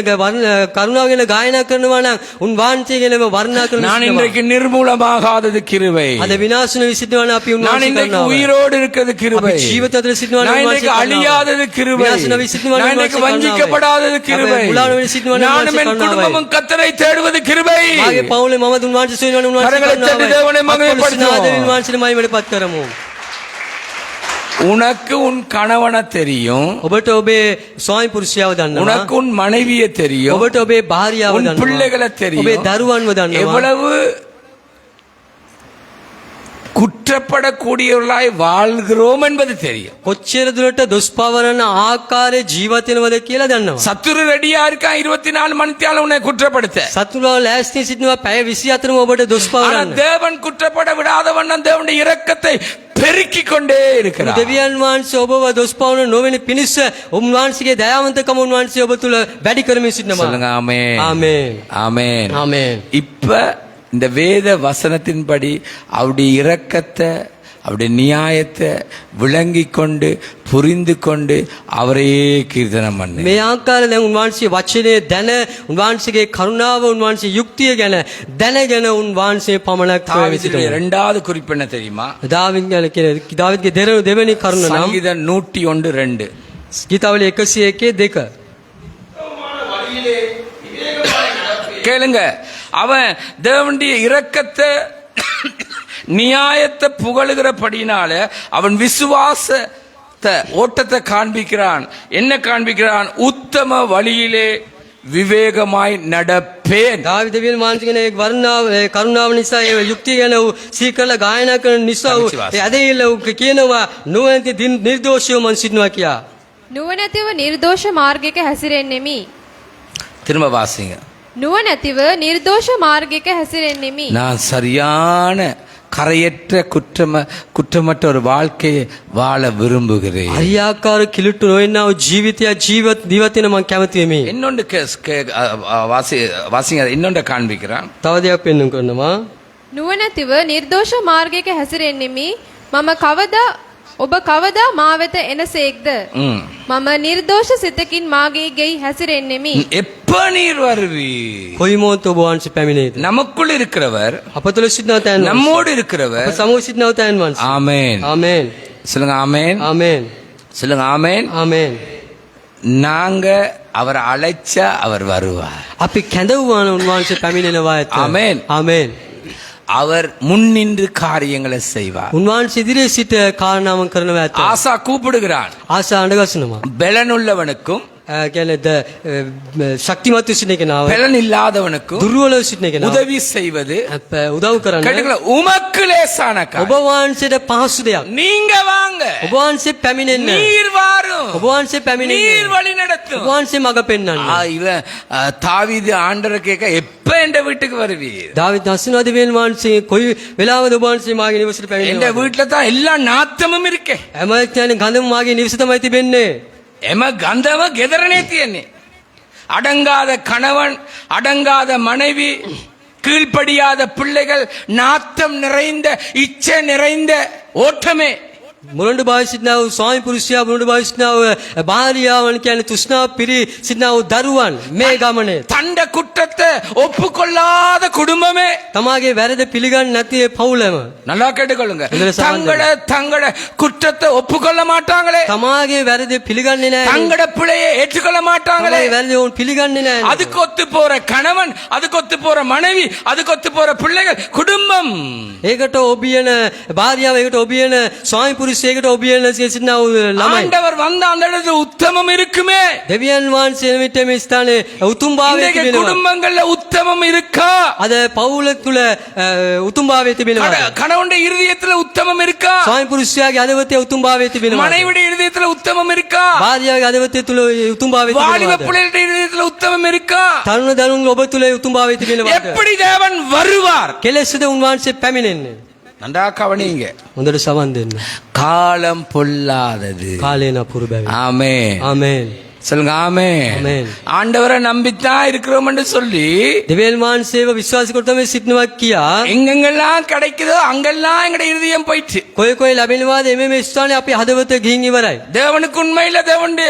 කරුණාව ගැන ගායනා කරනවා නම් උන්වහන්සේ ගැනම වර්ණනා කරන
நான் இன்றைக்கு நிர்மூலமாகாதது கிருபை.
අද විනාශන විසිටනවා නම් අපි
நான்
උන්වහන්සේ
இன்றைக்கு
කරනවා.
உயிரோடு இருக்கிறது கிருபை.
අපි ජීවිත අතර සිටිනවා නම්
நான்
උන්වහන්සේ
இன்றைக்கு
කරනවා.
அழியாதது கிருபை.
විනාශන විසිටනවා නම්
நான் இன்றைக்கு
උන්වහන්සේ
வஞ்சிக்கப்படாதது
කරනවා.
கிருபை.
අපි මුලාව විසිටනවා නම්
நானும்
උන්වහන්සේ
என்
කරනවා.
குடும்பமும் கர்த்தரை தேடுவது கிருபை.
මාගේ පවුලේ මම උන්වහන්සේ සොයනවා නම් උන්වහන්සේ
கரங்களை தட்டி
කරනවා.
தேவனை மகிமைப்படுத்துவோம்.
දෙවියන් වහන්සේට මහිමයටපත් කරමු.
உனக்கு உன் கணவனை தெரியும்,
ඔබට ඔබේ ස්වාමි පුරුෂයාව දන්නවා.
உனக்கு உன் மனைவியை தெரியும்,
ඔබට ඔබේ භාර්යාව
உன்
දන්නවා.
பிள்ளைகளை தெரியும்.
ඔබේ දරුවන්ව දන්නවා.
எவ்வளவு குற்றப்படக்கூடியவர்களாய் வாழ்கிறோம் என்பது தெரியும்.
කොච්චර දුරට දොස් පවරන ආකාරයේ ජීවත් වෙනවද කියලා දන්නවා.
சத்துரு ரெடியா இருக்கான் 24 மணித்தியால உன்னை குற்றப்படுத்த.
සතුරාව ලෑස්ති සිටිනවා පැය 24ම ඔබට දොස්
ஆனா
පවරන්න.
தேவன் குற்றப்பட விடாத வண்ணம் தேவனுடைய இரக்கத்தை பெருக்கிக் கொண்டே இருக்கிறார்.
දෙවියන් වහන්සේ ඔබව දොස් පවරන නොවන පිණිස උන්වහන්සේගේ දයාවන්තකම උන්වහන්සේ ඔබ තුල වැඩි කරමින් සිටිනවා.
சொல்லுங்க ஆமென்.
ආමේන්.
ஆமென்.
ආමේன்.
இப்ப இந்த வேத வசனத்தின்படி அவருடைய இரக்கத்தை, அவருடைய நியாயத்தை விளங்கி கொண்டு புரிந்து கொண்டு அவரையே கீர்த்தனம் பண்ணு.
මේ ආකාරයෙන් දැන් උන්වහන්සේ වචනේ දැන උන්වහන්සේගේ කරුණාව උන්වහන්සේ යුක්තිය ගැන දැනගෙන උන්වහන්සේ පමණක්
தாவீதுடைய இரண்டாவது குறிப்பு என்ன தெரியுமா?
දාවිද්ගේ දෙවෙනි කරුණ නම්
சங்கீதம் 101:2.
ගීතාවලිය 101:2.
வழியிலே விவேகமாய் நடப்பேன்.
கேளுங்க, அவன் தேவனுடைய இரக்கத்தை நியாயத்தை புகழுகிறபடினால அவன் விசுவாசத்தை ஓட்டத்தை காண்பிக்கிறான். என்ன காண்பிக்கிறான்? உத்தம வழியிலே விவேகமாய் நடப்பேன்.
දාවිද දෙවියන් වහන්සේගේ වර්ණාව කරුණාව නිසා ඒ යුක්තිය ගැන සීකරලා ගායනා කරන නිසා ඒ ඇදහිල්ල කියනවා නොවැන්ති නිර්දෝෂීව මං සිටිනවා කියා.
නුවණැතිව නිර්දෝෂ මාර්ගයක හැසිරෙන්නෙමි.
திரும்ப வாசிங்க.
නුවණැතිව නිර්දෝෂ මාර්ගයක හැසිරෙන්නෙමි.
நான் சரியான கரையற்ற குற்றமற்ற ஒரு வாழ்க்கையை வாழ விரும்புகிறேன்.
හරියාකාර කිලුට්ටු නොවෙනා වූ ජීවිතයක් ජීවත් වෙන මං කැමති වෙමි.
இன்னொன்று வாசிங்க, இன்னொன்று காண்பிக்கிறான்.
තව දෙයක් පෙන්වන්න කරනවා.
නුවණැතිව නිර්දෝෂ මාර්ගයක හැසිරෙන්නෙමි. ඔබ කවදා මා වෙත එනසේක්ද? මම නිර්දෝෂ සිතකින් මාගේ ගෙයි හැසිරෙන්නෙමි.
எப்ப நீர் வருவி?
කොයි මොහොත ඔබ වහන්සේ පැමිණේද?
நமக்குள் இருக்கிறவர்,
අප තුළ සිටිනව තැන්
நம்மோடு இருக்கிறவர்.
අප සමග සිටිනව තැන් වහන්සේ.
ஆமென்.
ආමේන්.
சொல்லுங்க ஆமென்.
ආමේන්.
சொல்லுங்க ஆமென்.
ආමේන්.
நாங்க அவரை அழைச்சா அவர் வருவார்.
අපි කැඳවුවාන උන්වහන්සේ පැමිණෙනවා ඇත.
ආමේන්.
ආමේන්.
அவர் முன்னின்று காரியங்களை செய்வார்.
උන්වහන්සේ ඉදිරියේ සිට කාරණාවන් කරනවා ඇත.
ஆசா கூப்பிடுகிறான்.
ආසා අඬගස්සනවා.
பெலனுள்ளவனுக்கும்
කියන්නේ ශක්තිමත් සිටින කෙනාව
பெலன் இல்லாதவனுக்கும்
දුර්වල සිටින කෙනාව
உதவி செய்வது
උදව් කරන්න
கேட்டுங்களா, உமக்கு லேசான
ඔබ
காரியம்.
වහන්සේට පහසු දෙයක්.
நீங்க வாங்க,
ඔබ වහන්සේ පැමිණෙන්න.
நீர் வாரும்,
ඔබ වහන්සේ පැමිණෙන්න.
நீர் வழி
ඔබ
நடத்தும்.
වහන්සේ මඟ පෙන්වන්න.
இவன் தாவீது ஆண்டரை கேட்க எப்ப என்ற வீட்டுக்கு வருவீர்?
දාවිත් අසුනා දෙවියන් වහන්සේ කොයි වෙලාවද ඔබ වහන්සේ මාගේ නිවසට
எந்த
පැමිණෙන්නේ?
வீட்டுல தான் எல்லா நாத்தமும் இருக்கே.
හැම කියන්නේ ගඳම මාගේ නිවස තමයි තිබෙන්නේ.
எம கந்தவ கெதரனே தியன்னே. அடங்காத கணவன், அடங்காத மனைவி, கீழ்ப்படியாத பிள்ளைகள், நாத்தம் நிறைந்த இச்சை நிறைந்த ஓட்டமே.
මුරණ්ඩු භාවී සිටිනා වූ ස්වාමි පුරුෂයා මුරණ්ඩු භාවී සිටිනා වූ භාර්යාවන් කියන්නේ තෘෂ්ණාව පිරි සිටිනා වූ දරුවන් මේ ගමනේ
தண்ட குற்றத்தை ஒப்புக்கொள்ளாத குடும்பமே
තමාගේ වැරදි පිළිගන්නේ නැති ඒ පවුලම
நல்லா கேட்டுக்கொள்ளுங்க
இதுல சம்பந்தம்
தங்கட குற்றத்தை ஒப்புக்கொள்ள மாட்டாங்களே
තමාගේ වැරදි පිළිගන්නේ නැහැ
தங்கட பிழையை ஏற்றுக்கொள்ள மாட்டாங்களே
තමාගේ වැරදි වුන් පිළිගන්නේ නැහැ
அதுக்கு ஒத்து போற கணவன் அதுக்கு ஒத்து போற மனைவி அதுக்கு ஒத்து போற பிள்ளைகள் குடும்பம்
ඒකට ඔබියන භාර්යාව ඒකට ඔබියන ස්වාමි පුරුෂයෙකුට ඔබියන සිටිනා වූ ළමයි
ஆண்டவர் வந்த அந்த இடத்துல உத்தமம் இருக்குமே
දෙවියන් වහන්සේ නිමිත්ත මේ ස්ථානයේ උතුම් භාවය
இன்றைக்கு
තිබෙනවා
குடும்பங்கள்ல உத்தமம் இருக்கா
අද පවුල තුල උතුම් භාවය තිබෙනවා
கணவனுடைய இருதயத்துல உத்தமம் இருக்கா
ස්වාමි පුරුෂයාගේ අදවතේ උතුම් භාවය තිබෙනවා
மனைவியுடைய இருதயத்துல உத்தமம் இருக்கா
භාර්යාවේ අදවතේ තුල උතුම් භාවය
வாலிப
තිබෙනවා
பிள்ளைகளுடைய இருதயத்துல உத்தமம் இருக்கா
තරුණ දරුණු ඔබ තුල උතුම් භාවය තිබෙනවා
எப்படி தேவன் வருவார்
කෙලෙසද උන්වහන්සේ පැමිණෙන්නේ
நன்றா கவனிங்க
හොඳට සවන් දෙන්න
காலம் பொல்லாதது
කාලේ නපුරු බැවි
ஆமென்
ආමේන්
சொல்லுங்க ஆமென்
ஆமென்.
ஆண்டவரை நம்பித்தான் இருக்கிறோம் என்று சொல்லி
දෙවියන් වහන්සේව විශ්වාස කොට තමයි සිටිනවා කියා
எங்கெங்கெல்லாம் கிடைக்குதோ அங்கெல்லாம் எங்கட இருதயம் போயிட்டு
කොයි කොයි ලැබෙනවාද එමෙ ස්ථානේ අපි හදවත ගිහින් ඉවරයි
தேவனுக்கு உண்மையில தேவனுடைய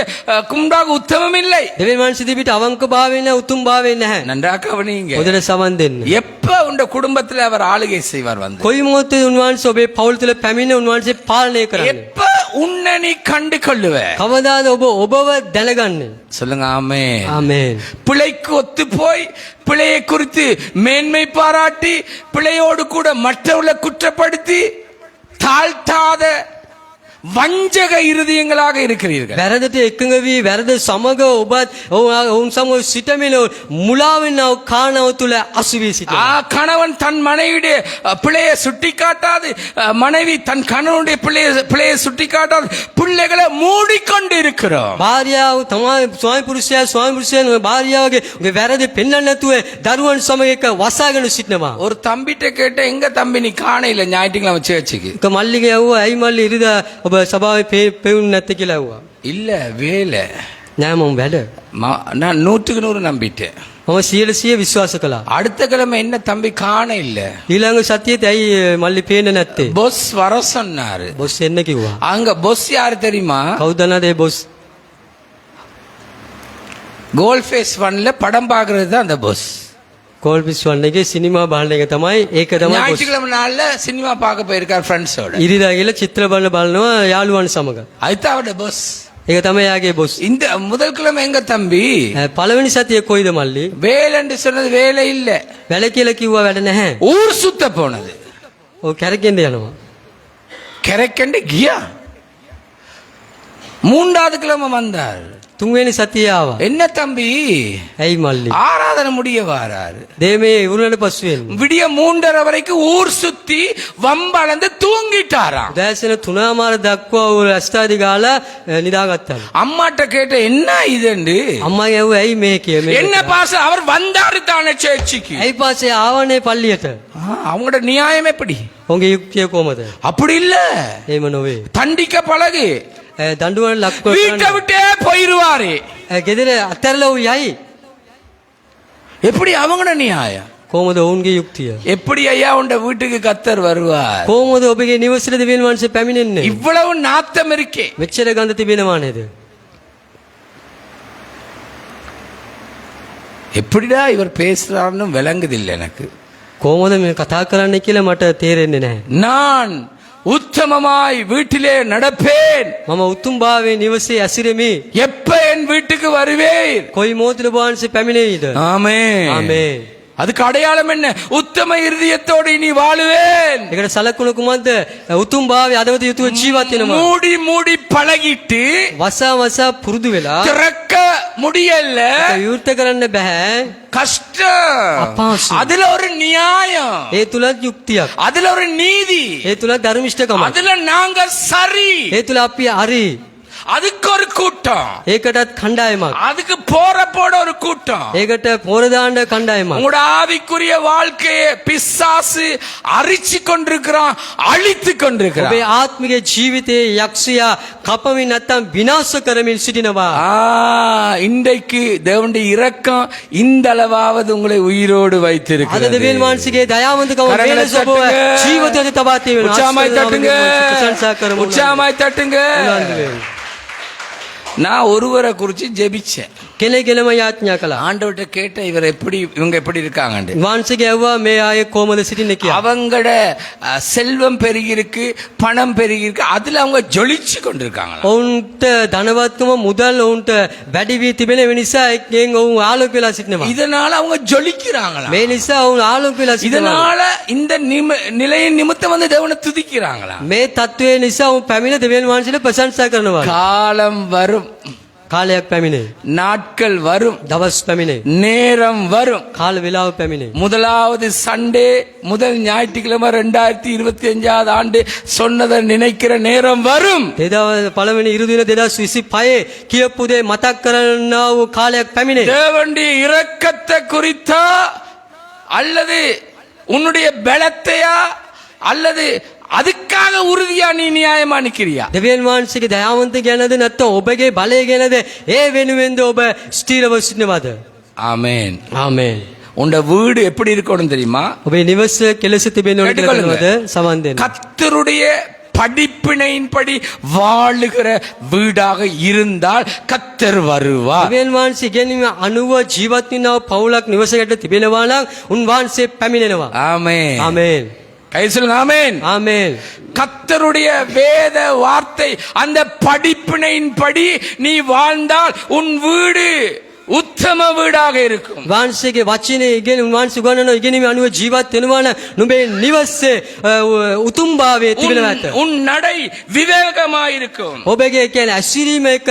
கும்பிடாக உத்தமம் இல்லை
දෙවියන් වහන්සේ දිවිට අවංක භාවයෙන් උතුම් භාවයෙන් නැහැ
நன்றா கவனிங்க
හොඳට සවන් දෙන්න
எப்ப உங்க குடும்பத்துல அவர் ஆளுகை செய்வார் வந்து
කොයි මොහොතේ උන්වහන්සේ ඔබේ පවුල් තුල පැමිණ උන්වහන්සේ පාලනය කරන්නේ
எப்ப உன்னை நீ கண்டு கொள்ளுவ
කවදාද ඔබ ඔබව දැනගන්නේ
சொல்லுங்க ஆமென்
ආමේන්
பிழைக்கு ஒத்து போய் பிழையை குறித்து மேன்மை பாராட்டி பிழையோடு கூட மற்றவர்களை குற்றப்படுத்தி தாழ்த்தாத வஞ்சக இருதயங்களாக இருக்கிறீர்கள்
වැරදට එකඟ වී වැරද සමග ඔබත් ඔවුන් සමග සිටමින මුලාවෙනව කාණව තුල අසු වී සිටිනවා
கணவன் தன் மனைவியுடைய பிழையை சுட்டி காட்டாது மனைவி தன் கணவனுடைய பிழையை சுட்டி காட்டாது பிள்ளைகளை மூடிக்கொண்டு இருக்கிறோம்
භාර්යාව තමයි ස්වාමි පුරුෂයා භාර්යාවගේ වැරදි පෙන්වන්න නැතුව දරුවන් සමග එක වසාගෙන සිටිනවා
ஒரு தம்பிட்ட கேட்ட எங்க தம்பி நீ காணையில ஞாயிற்றுக்கிழமை சேர்ச்சுக்கு
එක මල්ලිගේ ඇහුවා ඇයි මල්ලි ඉරිදා ඔබ සභාවේ පෙවුන්නේ නැත්තේ කියලා ඇහුවා
இல்ல வேலை
නෑ මම වැඩ
நான் 100% நம்பிட்டேன்
මම 100% විශ්වාස කළා
அடுத்த கிழமை என்ன தம்பி காண இல்ல
ඊළඟ සතියේත් ඇයි මල්ලි පේන්නේ නැත්තේ
பொஸ் வர சொன்னாரு
බොස් එන්න කිව්වා
அங்க பொஸ் யாரு தெரியுமா
කවුද දන්නද ඒ බොස්
கோல் ஃபேஸ் ஒன்ல படம் பாக்குறது தான் அந்த பொஸ்
කෝල් පිස්වන්න එකේ සිනමා බලන එක තමයි ඒක තමයි බොස්
ஞாயிற்றுக்கிழமை நாள்ல சினிமா பார்க்க போயிருக்கார் ஃப்ரெண்ட்ஸோட
ඉරිදා ගිහලා චිත්‍ර බලනවා යාළුවන් සමග
அதுதான் அவரோட பொஸ்
ඒක තමයි යාගේ බොස්
இந்த முதல் கிழமை எங்க தம்பி
පළවෙනි සතියේ කොයිද මල්ලි
வேலைன்னு சொன்னது வேலை இல்ல
වැඩ කියලා කිව්වා වැඩ නැහැ
ஊர் சுத்த போனது
ඔව් කැරකෙන්ද යනවා
கரைக்கண்டு கியா மூன்றாவது கிழமை வந்தார்
තුන්වෙනි සතියේ ආවා
என்ன தம்பி
ඇයි මල්ලි
ஆராதனை முடிய வாராரு
දේමේ ඉවරනට පස්සු වෙන්නේ
விடிய 3:30 வரைக்கும் ஊர் சுத்தி வம்பளந்து தூங்கிட்டாராம்
දැසෙන 3:00 දක්වා රස්තාදි ගාලා නිදාගත්තා
அம்மாட்ட கேட்ட என்ன இதுண்டு
අම්මා ඇහුවා ඇයි මේ කියේ
என்ன பாச அவர் வந்தாரு தானே சேர்ச்சிக்கு
ඇයි පාසේ ආවනේ පල්ලියට
அவங்களோட நியாயம் எப்படி
උන්ගේ යුක්තිය කොහමද
அப்படி இல்ல
එහෙම නොවේ
தண்டிக்க பழகு
දඬුවම් ලක්
வீட்டை விட்டே போயிருவாரு
ගෙදර අත්හැරලා ඌ යයි
எப்படி அவங்களோட நியாயம்
කොහමද ඔවුන්ගේ යුක්තිය
எப்படி ஐயா உண்ட வீட்டுக்கு கத்தர் வருவார்
කොහමද ඔබගේ නිවසේද දෙවියන් වහන්සේ පැමිණෙන්නේ
இவ்வளவு நாத்தம் இருக்கே
මෙච්චර ගඳ තිබෙනවා නේද
எப்படிடா இவர் பேசுறாருன்னு விளங்குதில்லை எனக்கு
කොහමද මේ කතා කරන්න කියලා මට තේරෙන්නේ නැහැ
நான் உத்தமமாய் வீட்டிலே நடப்பேன்
මම උතුම් භාවයේ නිවසේ ඇසිරෙමි
எப்ப என் வீட்டுக்கு வருவேன்
කොයි මොහොතේ ඔබ වහන්සේ පැමිණෙයිද
ஆமென்
ආමේන්
அதுக்கு அடையாளம் என்ன உத்தம இருதயத்தோடு இனி வாழுவேன்
ඒකට සලකුණ කුමක්ද උතුම් භාවයේ අදවත යුතුව ජීවත් වෙනවා
மூடி மூடி பழகிட்டு
වසා වසා පුරුදු වෙලා
திறக்க முடியல
ඒක විවෘත කරන්න බෑ
கஷ்டம்
අපාසු
அதுல ஒரு நியாயம்
ඒ තුලත් යුක්තියක්
அதுல ஒரு நீதி
ඒ තුලත් ධර්මිෂ්ඨකමක්
அதுல நாங்க சரி
ඒ තුල අපි හරි
அதுக்கு ஒரு கூட்டம்,
ඒකටත් කණ්ඩායමක්.
அதுக்கு போறப்போட ஒரு கூட்டம்.
ඒකට පොරදාන්න කණ්ඩායමක්.
உங்களோட ஆவிக்குரிய வாழ்க்கையை பிசாசு அரிச்சு கொண்டிருக்கிறான், அழித்து கொண்டிருக்கிறான்.
ඔබේ ආත්මික ජීවිතයේ යක්ෂයා කපමින් නැත්තම් විනාශ කරමින් සිටිනවා.
இன்றைக்கு தேவனுடைய இரக்கம் இந்த அளவாவது உங்களை உயிரோடு
අද
வைத்திருக்கிறது.
දෙවියන් වහන්සේගේ දයාවන්තකම
கரங்களை
වෙනස ඔබව
தட்டுங்க.
ජීවිතයට තබා තියෙනවා.
உற்சாகமாய் தட்டுங்க,
ප්‍රශංසා කරමු.
உற்சாகமாய் தட்டுங்க.
උන්වහන්සේ.
நான் ஒருவரை குறிச்சு ஜெபிச்சேன்.
කෙනෙක්ගෙනම යාඥා කළා.
ஆண்டவர்கிட்ட கேட்ட இவங்க எப்படி இருக்காங்க.
වහන්සේගේ ඇහුවා මේ අය කොහමද සිටින්නේ කියලා.
அவங்களோட செல்வம் பெருகி இருக்கு, பணம் பெருகி இருக்கு, அதுல அவங்க ஜொலிச்சு கொண்டிருக்காங்க.
ඔවුන්ට ධනවත්කම මුදල් ඔවුන්ට වැඩි වී තිබෙන නිසා එක්කෙන් ඔවුන් ආලෝක වෙලා සිටිනවා.
இதனால அவங்க ஜொலிக்கிறாங்களா.
මේ නිසා ඔවුන් ආලෝක වෙලා සිටිනවා.
இதனால இந்த நிலையின் நிமித்தம் வந்து தேவனை துதிக்கிறாங்களா.
මේ தத்துவයේ නිසා ඔවුන් පැමිණ දෙවියන් වහන්සේට ප්‍රශංසා කරනවා.
காலம் வரும்,
කාලයක් පැමිණේ.
நாட்கள் வரும்,
දවස් පැමිණේ.
நேரம் வரும்.
කාල වේලාව පැමිණේ.
முதலாவது சண்டே, முதல் ஞாயிற்றுக்கிழமை 2025 ஆண்டு சொன்னதை நினைக்கிற நேரம் வரும்.
පළවෙනි ඉරු දින 2025 කියපු දේ මතක් කරන්නා වූ කාලයක් පැමිණේ.
தேவனுடைய இரக்கத்தை குறித்தா அல்லது உன்னுடைய பலத்தையா அல்லது அதுக்காக உறுதியா நீ நியாயமா நிக்கிறியா.
දෙවියන් වහන්සේගේ දයාවන්ත ගැනද නැත්නම් ඔබගේ බලය ගැනද ඒ වෙනුවෙන්ද ඔබ ස්ථිරව සිටිනවද?
ஆமென்.
ආමේන්.
உண்ட வீடு எப்படி இருக்கணும் தெரியுமா.
ඔබේ නිවස කෙලෙස තිබෙනවද කියලා දන්නවද? සමන් දෙන්න.
கர்த்தருடைய படிப்பினையின்படி வாழுகிற வீடாக இருந்தால் கர்த்தர் வருவார்.
දෙවියන් වහන්සේ ඉගෙනීම අනුව ජීවත් වෙනව පවුලක් නිවසකට තිබෙනවා නම් උන්වහන්සේ පැමිණෙනවා.
ஆமென்.
ආමේන්.
கை சொல்லுங்க ஆமென்.
ආමේන්.
கர்த்தருடைய வேத வார்த்தை அந்த படிப்பினையின்படி நீ வாழ்ந்தால் உன் வீடு உத்தம வீடாக இருக்கும்.
වහන්සේගේ වචනේ ඉගෙන උන්වහන්සේ උගන්වන ඉගෙනීම අනුව ජීවත් වෙනවා නම් නුඹේ නිවසේ උතුම් භාවයේ තිබෙනවා ඇත.
உன் நடை விவேகமாய் இருக்கும்.
ඔබගේ කියන්නේ ඇසිරීම එක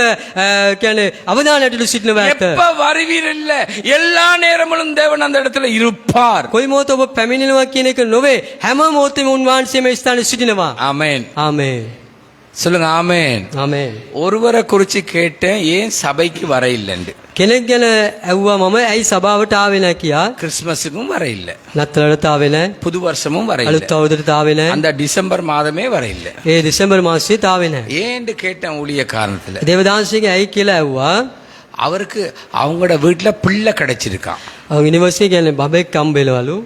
කියන්නේ අවධානයට සිටිනවා ඇත.
எப்ப வருவீர் இல்ல, எல்லா நேரமும் தேவன் அந்த இடத்துல இருப்பார்.
කොයි මොහොත ඔබ පැමිණෙනවා කියන එක නොවේ, හැම මොහොතෙම උන්වහන්සේ මේ ස්ථානයේ සිටිනවා.
ஆமென்.
ආමේන්.
சொல்லுங்க ஆமென்.
ආමේන්.
ஒருவரை குறிச்சு கேட்டேன், ஏன் சபைக்கு வர இல்லைன்னு.
කෙනෙක් ගැන ඇහුවා මම ඇයි සභාවට ආවේ නැහැ කියා.
கிறிஸ்துமஸுக்கும் வர இல்ல,
නත්තලට ආවේ නැහැ.
புது வருஷமும் வர இல்ல,
අලුත් අවුරුද්දට ආවේ නැහැ.
அந்த டிசம்பர் மாதமே வர இல்ல.
ඒ දෙසැම්බර් මාසෙත් ආවේ නැහැ.
ஏன்னு கேட்டேன் ஊழிய காரணத்துல.
දේවදාසගේ ඇයි කියලා ඇහුවා.
அவருக்கு அவங்களோட வீட்டுல பிள்ளை கிடைச்சிருக்கான்.
ඔවුන් යුනිවර්සිටි කියන්නේ බබෙක් හම්බෙලවලු.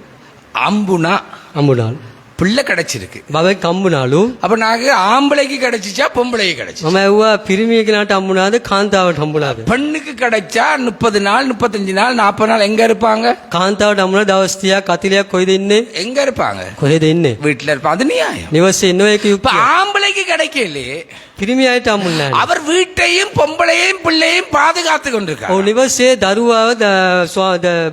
அம்புனா
හම්බුණාලු.
பிள்ளை கிடைச்சிருக்கு.
බබෙක් හම්බුණාලු.
அப்ப நாங்க ஆம்பளைக்கு கிடைச்சிச்சா பொம்பளைக்கு கிடைச்சு.
මම ඇහුවා පිරිමිය කෙනාට හම්බුණාද කාන්තාවට හම්බුණාද?
பெண்ணுக்கு கிடைச்சா 30 நாள் 35 நாள் 40 நாள் எங்க இருப்பாங்க.
කාන්තාවට හම්බුණා දවස් 30ක් 40ක් කොහෙද ඉන්නේ?
எங்க இருப்பாங்க.
කොහෙද ඉන්නේ?
வீட்டுல இருப்பாங்க. அது நியாயம்.
නිවසේ ඉන්නව එක
இப்ப
යුක්තිය.
ஆம்பளைக்கு கிடைக்கலையே,
පිරිමියට හම්බුන්නේ නැහැ.
அவர் வீட்டையும் பொம்பளையும் பிள்ளையும் பாதுகாத்து கொண்டிருக்கார்.
ඔව් නිවසේ දරුවාව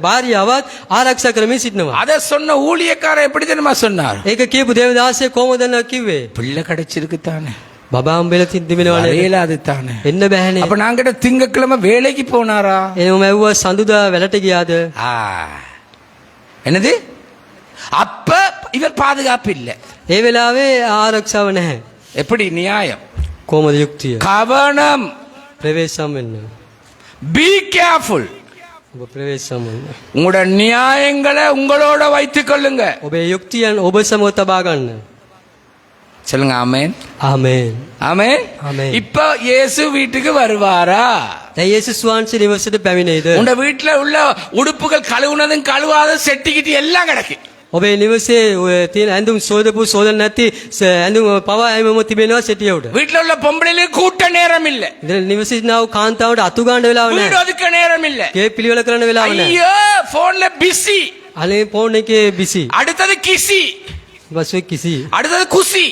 භාර්යාවත් ආරක්ෂා කරමින් සිටිනවා.
அத சொன்ன ஊழியக்காரர் எப்படி தெரியுமா சொன்னார்.
ඒක කියපු දේවදාසය කොහොමද කිව්වේ?
பிள்ளை கிடைச்சிருக்கு தானே,
බබා හම්බෙලා තිබෙනවනේ.
வரையில அது தானே.
එන්න බෑනේ.
அப்ப நாங்கிட்ட திங்கட்கிழமை வேலைக்கு போனாரா.
එනම ඇහුවා සඳුදා වැලට ගියාද?
என்னது. அப்ப இவர் பாதுகாப்பு இல்ல.
ඒ වෙලාවේ ආරක්ෂාව නැහැ.
எப்படி நியாயம்.
කොහොමද යුක්තිය?
கவனம்.
ප්‍රවේශම් වෙන්න.
Be careful.
ඔබ ප්‍රවේශම් වෙන්න.
உங்களோட நியாயங்களை உங்களோட வைத்துக் கொள்ளுங்க.
ඔබේ යුක්තියන් ඔබ සමග තබා ගන්න.
சொல்லுங்க ஆமென்.
ආමේන්.
ஆமென்.
ஆமென்.
இப்ப இயேசு வீட்டுக்கு வருவாரா.
දැන් යේසුස් වහන්සේ නිවසට පැමිණේද?
உங்க வீட்டுல உள்ள உடுப்புகள் கழுவுனதும் கழுவாத செட்டிக்கிட்டு எல்லாம் கிடக்கு.
ඔබේ නිවසේ තියෙන ඇඳුම් සෝදපු සෝදන නැති ඇඳුම් පවා එමම තිබෙනවා සෙටිය උඩ.
வீட்டுல உள்ள பொம்பளைகளுக்கு கூட்ட நேரம் இல்ல.
ඉතින් නිවසේ ඉන්නව කාන්තාවට අතු ගන්න වෙලාව
வீடு
නැහැ.
ஒதுக்க நேரம் இல்ல.
ගේ පිළිවෙල කරන්න වෙලාව නැහැ.
ஐயோ போன்ல பிஸி.
අනේ ෆෝන් එකේ බිසි.
அடுத்தது கிசி,
බස්සේ කිසි.
அடுத்தது குசி.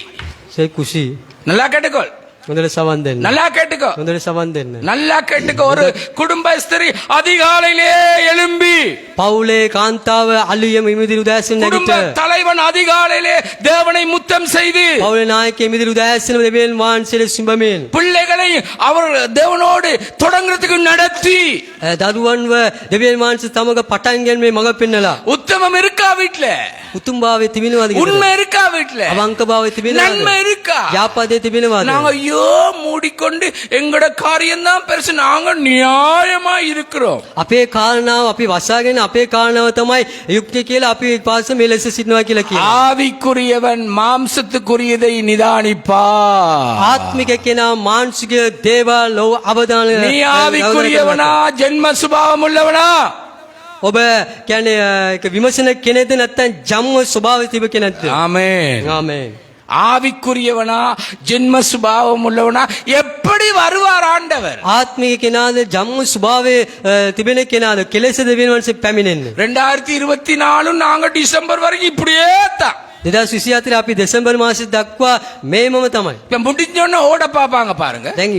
සේ කුසි.
நல்லா கேட்டுக்கோ,
හොඳට සවන් දෙන්න.
நல்லா கேட்டுக்கோ,
හොඳට සවන් දෙන්න.
நல்லா கேட்டுக்கோ. ஒரு குடும்ப ஸ்திரீ அதிகாலையிலே எழும்பி,
පවුලේ කාන්තාව අලුයම ඉමිදිරි උදෑසන
குடும்ப
නැගිට.
தலைவன் அதிகாலையிலே தேவனை முத்தம் செய்து,
පවුලේ නායකයෙ ඉමිදිරි උදෑසන දෙවියන් වහන්සේට සිඹමින්.
பிள்ளைகளை அவர் தேவனோடு தொடங்குறதுக்கு நடத்தி,
දරුවන්ව දෙවියන් වහන්සේ සමග පටන් ගැනීමේ මඟ පෙන්නලා.
உத்தமம் இருக்கா வீட்டுல.
උතුම් භාවය තිබෙනවාද ගෙදර?
உண்மை இருக்கா வீட்டுல?
අවංක භාවය තිබෙනවාද?
நன்மை இருக்கா?
ව්‍යාපාදයේ තිබෙනවාද?
நாங்க ஐயோ மூடிக்கொண்டு எங்கட காரியம் தான் பெருசு, நாங்க நியாயமா இருக்கிறோம்.
අපේ කාරණාව අපි වසාගෙන අපේ කාරණාව තමයි යුක්තිය කියලා අපි පාස මේ ලෙස සිටිනවා කියලා කියනවා.
ஆவிக்குரியவன் மாம்சத்துக்குரியதை நிதானிப்பா.
ආත්මික කෙනා මානසික දේවල් ලෝව අවධානය
நீ ஆவிக்குரியவனா ஜென்ம சுபாவம் உள்ளவனா?
ඔබ කියන්නේ ඒක විමසන කෙනෙක්ද නැත්නම් ජම්ම ස්වභාවය තිබෙ කෙනෙක්ද?
ஆமென்.
ආමේන්.
ஆவிக்குரியவனா ஜென்ம சுபாவம் உள்ளவனா எப்படி வருவார் ஆண்டவர்?
ආත්මික කෙනාද ජම්ම ස්වභාවයේ තිබෙන කෙනාද කෙලෙස දෙවියන්වන්සේ පැමිණෙන්නේ?
2024 நாங்க டிசம்பர் வரைக்கும் இப்படியே தான்.
2024 අපි දෙසැම්බර් මාසෙ දක්වා මේමම තමයි.
இப்ப முடிஞ்சோன்னு ஓட பாப்பாங்க பாருங்க.
දැන්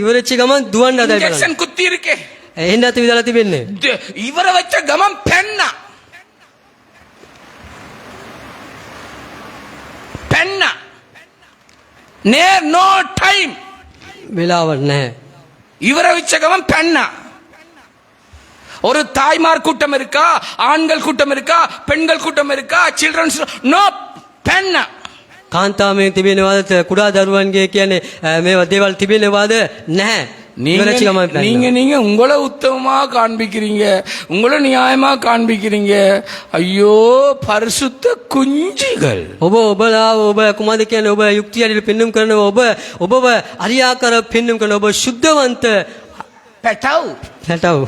ඉවරච්ච ගමන් දුවන්න හදයි බලන්න.
இன்ஜெக்ஷன் குத்தி இருக்கே,
එහෙන්නත් විදලා තිබෙන්නේ.
இவரை வச்ச கமம் பெண்ணா பெண்ணா நேர் நோ டைம்.
වෙලාවක් නැහැ.
இவரை வச்ச கமம் பெண்ணா. ஒரு தாய்மார் கூட்டம் இருக்கா, ஆண்கள் கூட்டம் இருக்கா, பெண்கள் கூட்டம் இருக்கா, சில்ட்ரன்ஸ் நோ பெண்ணா.
කාන්තාවමේ තිබෙනවාද කුඩා දරුවන්ගේ කියන්නේ මේවා දේවල් තිබෙනවාද? නැහැ. ඉවරච්ච ගමන් පැන්න.
நீங்க உங்களை உத்தமமா காண்பிக்கிறீங்க, உங்களை நியாயமா காண்பிக்கிறீங்க. ஐயோ பரிசுத்த குஞ்சுகள்.
ඔබලා ඔබ කුමාරද කියන්නේ ඔබ යුක්තියට පෙන්눔 කරනවා, ඔබව අරියාකර පෙන්눔 කරන ඔබ සුද්ධවන්ත
பெட்டவ்
නැටව.